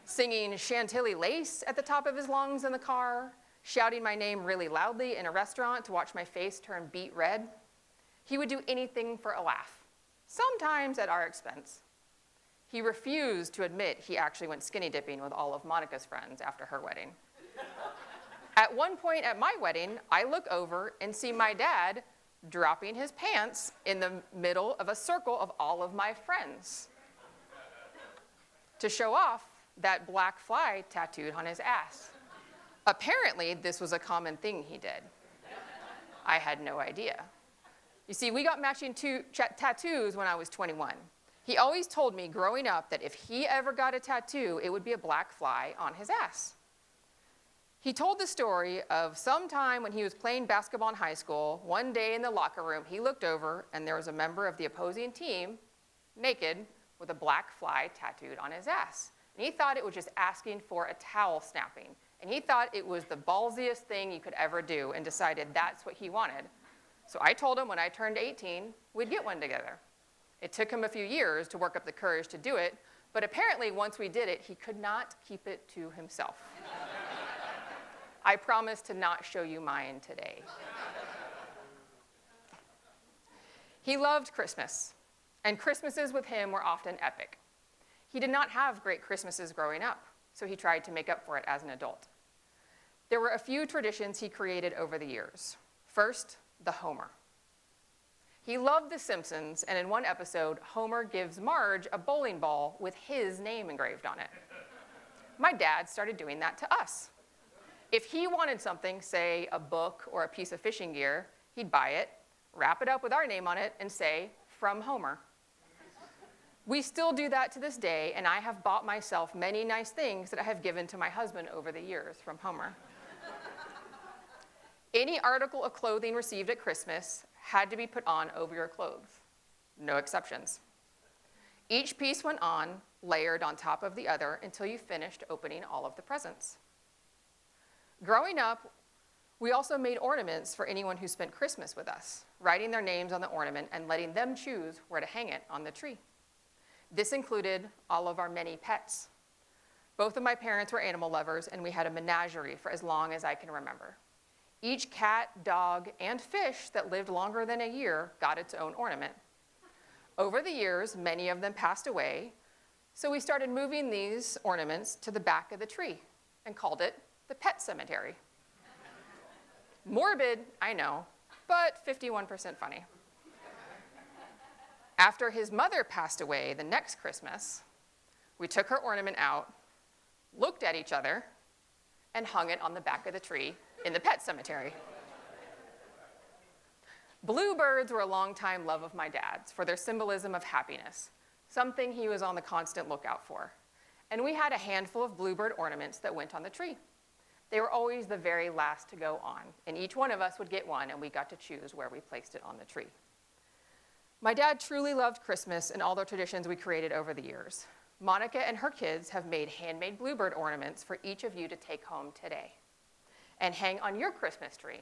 Singing Chantilly Lace at the top of his lungs in the car, shouting my name really loudly in a restaurant to watch my face turn beet red. He would do anything for a laugh, sometimes at our expense. He refused to admit he actually went skinny dipping with all of Monica's friends after her wedding. At one point at my wedding, I look over and see my dad dropping his pants in the middle of a circle of all of my friends to show off that black fly tattooed on his ass. Apparently, this was a common thing he did. I had no idea. You see, we got matching tattoos when I was 21. He always told me growing up that if he ever got a tattoo, it would be a black fly on his ass. He told the story of some time when he was playing basketball in high school. One day in the locker room, he looked over and there was a member of the opposing team, naked, with a black fly tattooed on his ass. And he thought it was just asking for a towel snapping. And he thought it was the ballsiest thing you could ever do and decided that's what he wanted. So I told him when I turned 18, we'd get one together. It took him a few years to work up the courage to do it, but apparently once we did it, he could not keep it to himself. I promise to not show you mine today. He loved Christmas, and Christmases with him were often epic. He did not have great Christmases growing up, so he tried to make up for it as an adult. There were a few traditions he created over the years. First, the Homer. He loved The Simpsons, and in one episode, Homer gives Marge a bowling ball with his name engraved on it. My dad started doing that to us. If he wanted something, say a book or a piece of fishing gear, he'd buy it, wrap it up with our name on it, and say, "From Homer." We still do that to this day, and I have bought myself many nice things that I have given to my husband over the years from Homer. Any article of clothing received at Christmas had to be put on over your clothes. No exceptions. Each piece went on, layered on top of the other, until you finished opening all of the presents. Growing up, we also made ornaments for anyone who spent Christmas with us, writing their names on the ornament and letting them choose where to hang it on the tree. This included all of our many pets. Both of my parents were animal lovers, and we had a menagerie for as long as I can remember. Each cat, dog, and fish that lived longer than a year got its own ornament. Over the years, many of them passed away, so we started moving these ornaments to the back of the tree and called it the pet cemetery. Morbid, I know, but 51% funny. After his mother passed away the next Christmas, we took her ornament out, looked at each other, and hung it on the back of the tree in the pet cemetery. Bluebirds were a longtime love of my dad's for their symbolism of happiness, something he was on the constant lookout for. And we had a handful of bluebird ornaments that went on the tree. They were always the very last to go on, and each one of us would get one, and we got to choose where we placed it on the tree. My dad truly loved Christmas and all the traditions we created over the years. Monica and her kids have made handmade bluebird ornaments for each of you to take home today and hang on your Christmas tree.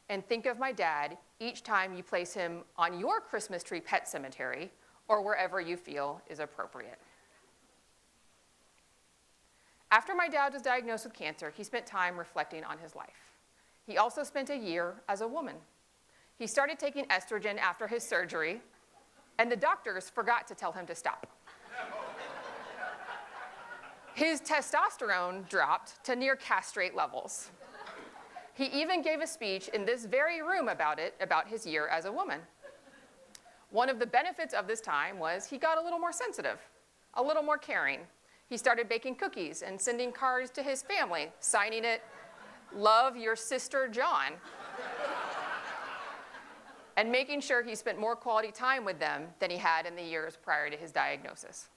And think of my dad each time you place him on your Christmas tree pet cemetery or wherever you feel is appropriate. After my dad was diagnosed with cancer, he spent time reflecting on his life. He also spent a year as a woman. He started taking estrogen after his surgery, and the doctors forgot to tell him to stop. His testosterone dropped to near castrate levels. He even gave a speech in this very room about his year as a woman. One of the benefits of this time was he got a little more sensitive, a little more caring. He started baking cookies and sending cards to his family, signing it, "Love your sister John," and making sure he spent more quality time with them than he had in the years prior to his diagnosis.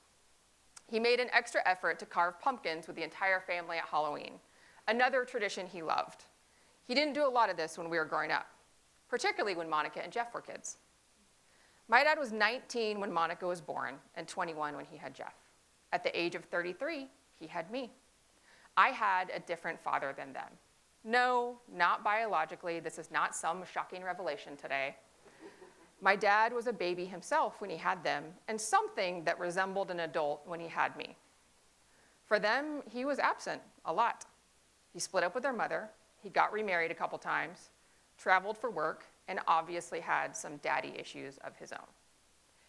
He made an extra effort to carve pumpkins with the entire family at Halloween, another tradition he loved. He didn't do a lot of this when we were growing up, particularly when Monica and Jeff were kids. My dad was 19 when Monica was born and 21 when he had Jeff. At the age of 33, he had me. I had a different father than them. No, not biologically. This is not some shocking revelation today. My dad was a baby himself when he had them, and something that resembled an adult when he had me. For them, he was absent a lot. He split up with their mother, he got remarried a couple times, traveled for work, and obviously had some daddy issues of his own.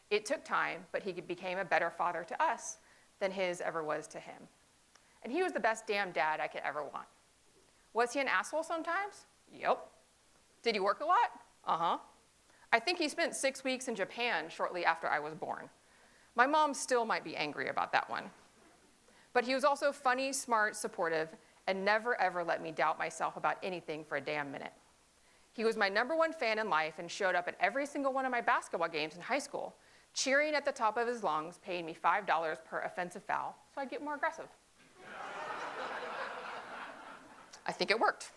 It took time, but he became a better father to us than his ever was to him. And he was the best damn dad I could ever want. Was he an asshole sometimes? Yep. Did he work a lot? Uh-huh. I think he spent 6 weeks in Japan shortly after I was born. My mom still might be angry about that one. But he was also funny, smart, supportive, and never ever let me doubt myself about anything for a damn minute. He was my #1 fan in life and showed up at every single one of my basketball games in high school, cheering at the top of his lungs, paying me $5 per offensive foul, so I'd get more aggressive. I think it worked.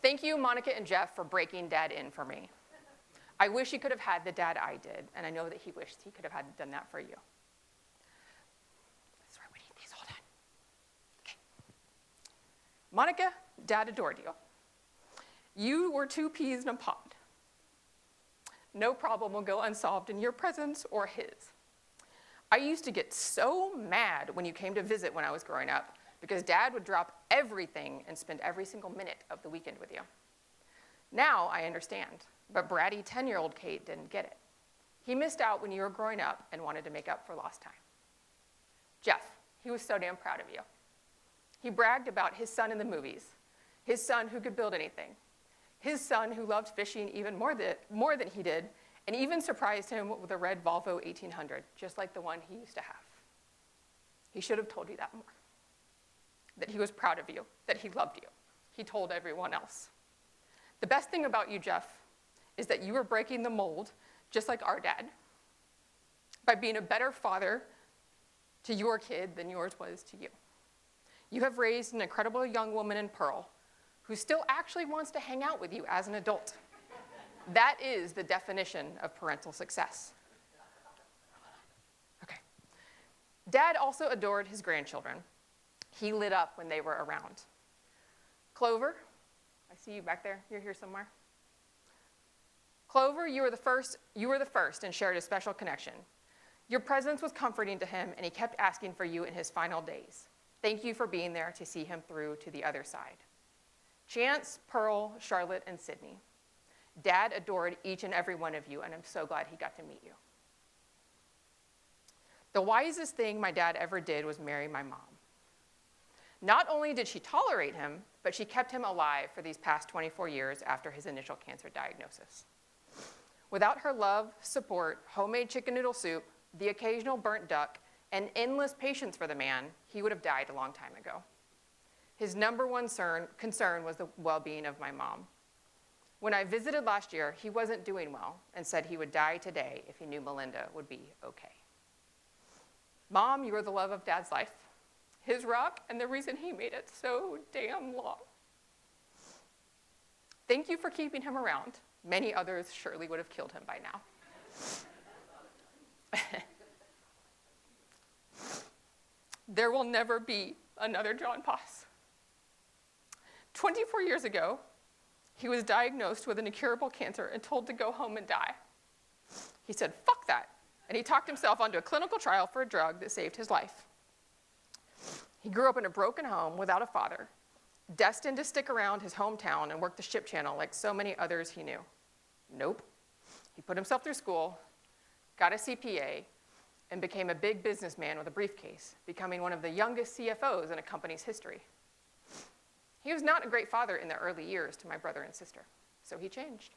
Thank you, Monica and Jeff, for breaking Dad in for me. I wish he could have had the dad I did, and I know that he wished he could have done that for you. That's right, we need these, hold on. Okay. Monica, Dad adored you. You were 2 peas in a pod. No problem will go unsolved in your presence or his. I used to get so mad when you came to visit when I was growing up, because Dad would drop everything and spend every single minute of the weekend with you. Now I understand, but bratty 10-year-old Kate didn't get it. He missed out when you were growing up and wanted to make up for lost time. Jeff, he was so damn proud of you. He bragged about his son in the movies, his son who could build anything, his son who loved fishing even more than he did, and even surprised him with a red Volvo 1800, just like the one he used to have. He should have told you that more. That he was proud of you, that he loved you. He told everyone else. The best thing about you, Jeff, is that you were breaking the mold, just like our dad, by being a better father to your kid than yours was to you. You have raised an incredible young woman in Pearl who still actually wants to hang out with you as an adult. That is the definition of parental success. Okay. Dad also adored his grandchildren. He lit up when they were around. Clover, I see you back there. You're here somewhere. Clover, you were the first and shared a special connection. Your presence was comforting to him, and he kept asking for you in his final days. Thank you for being there to see him through to the other side. Chance, Pearl, Charlotte, and Sydney. Dad adored each and every one of you, and I'm so glad he got to meet you. The wisest thing my dad ever did was marry my mom. Not only did she tolerate him, but she kept him alive for these past 24 years after his initial cancer diagnosis. Without her love, support, homemade chicken noodle soup, the occasional burnt duck, and endless patience for the man, he would have died a long time ago. His #1 concern was the well-being of my mom. When I visited last year, he wasn't doing well and said he would die today if he knew Melinda would be okay. Mom, you were the love of Dad's life. his rock, and the reason he made it so damn long. Thank you for keeping him around. Many others surely would have killed him by now. There will never be another John Poss. 24 years ago, he was diagnosed with an incurable cancer and told to go home and die. He said, fuck that, and he talked himself onto a clinical trial for a drug that saved his life. He grew up in a broken home without a father, destined to stick around his hometown and work the ship channel like so many others he knew. Nope. He put himself through school, got a CPA, and became a big businessman with a briefcase, becoming one of the youngest CFOs in a company's history. He was not a great father in the early years to my brother and sister, so he changed.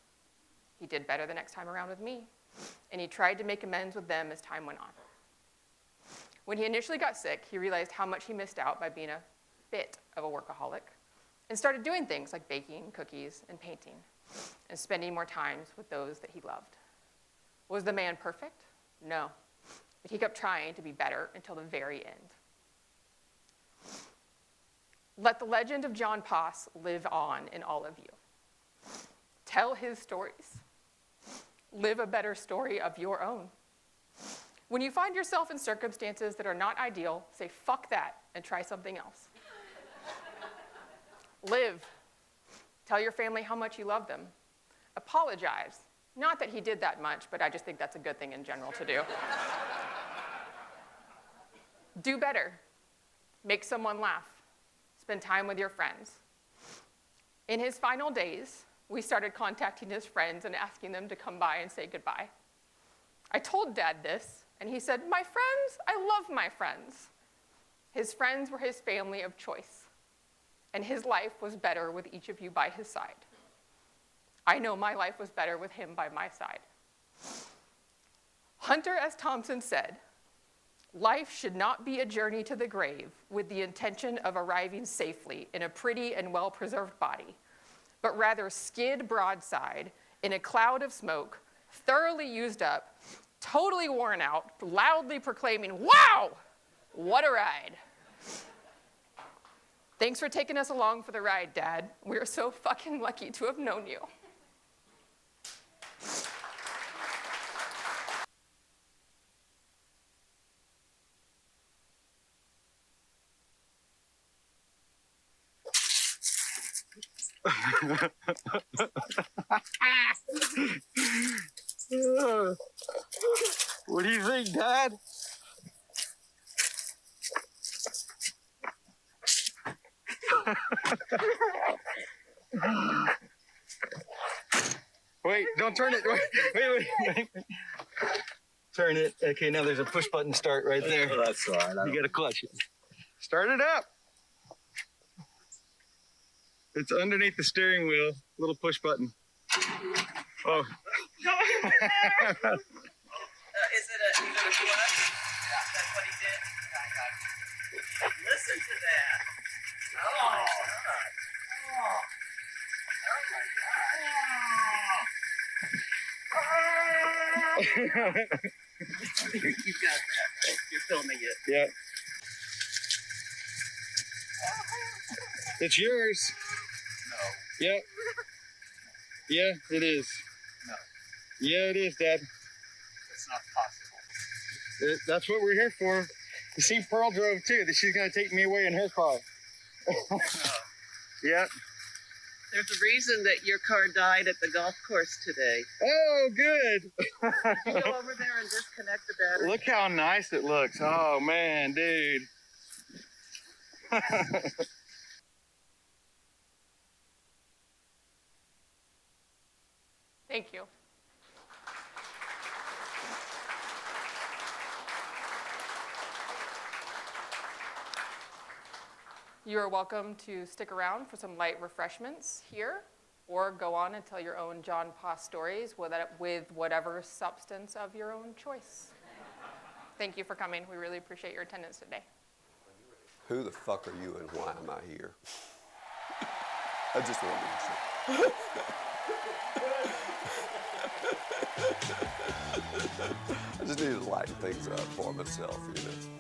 He did better the next time around with me, and he tried to make amends with them as time went on. When he initially got sick, he realized how much he missed out by being a bit of a workaholic, and started doing things like baking, cookies, and painting, and spending more time with those that he loved. Was the man perfect? No, but he kept trying to be better until the very end. Let the legend of John Poss live on in all of you. Tell his stories. Live a better story of your own. When you find yourself in circumstances that are not ideal, say, fuck that, and try something else. Live. Tell your family how much you love them. Apologize. Not that he did that much, but I just think that's a good thing in general to do. Do better. Make someone laugh. Spend time with your friends. In his final days, we started contacting his friends and asking them to come by and say goodbye. I told Dad this, and he said, my friends, I love my friends. His friends were his family of choice, and his life was better with each of you by his side. I know my life was better with him by my side. Hunter S. Thompson said, life should not be a journey to the grave with the intention of arriving safely in a pretty and well-preserved body, but rather skid broadside in a cloud of smoke, thoroughly used up, totally worn out, loudly proclaiming, wow, what a ride. Thanks for taking us along for the ride, Dad. We're so fucking lucky to have known you. What do you think, Dad? Wait, don't turn it. Wait. Turn it. Okay, now there's a push button start right there. Oh, that's all right. You gotta clutch it. Start it up. It's underneath the steering wheel. Little push button. Oh. Is it a clutch? Yeah. That's what he did? Listen to that. Oh my God. Oh my God. You got that. You're filming it. Yeah. It's yours. No. Yeah. Yeah, it is. No. Yeah, it is, Dad. It's not possible. That's what we're here for. You see, Pearl drove too. That she's gonna take me away in her car. Yeah. There's a reason that your car died at the golf course today. Oh, good. You go over there and disconnect the battery. Look how nice it looks. Oh man, dude. Thank you. You are welcome to stick around for some light refreshments here, or go on and tell your own John Poss stories with whatever substance of your own choice. Thank you for coming. We really appreciate your attendance today. Who the fuck are you and why am I here? I just wanted to say. I just needed to lighten things up for myself, you know.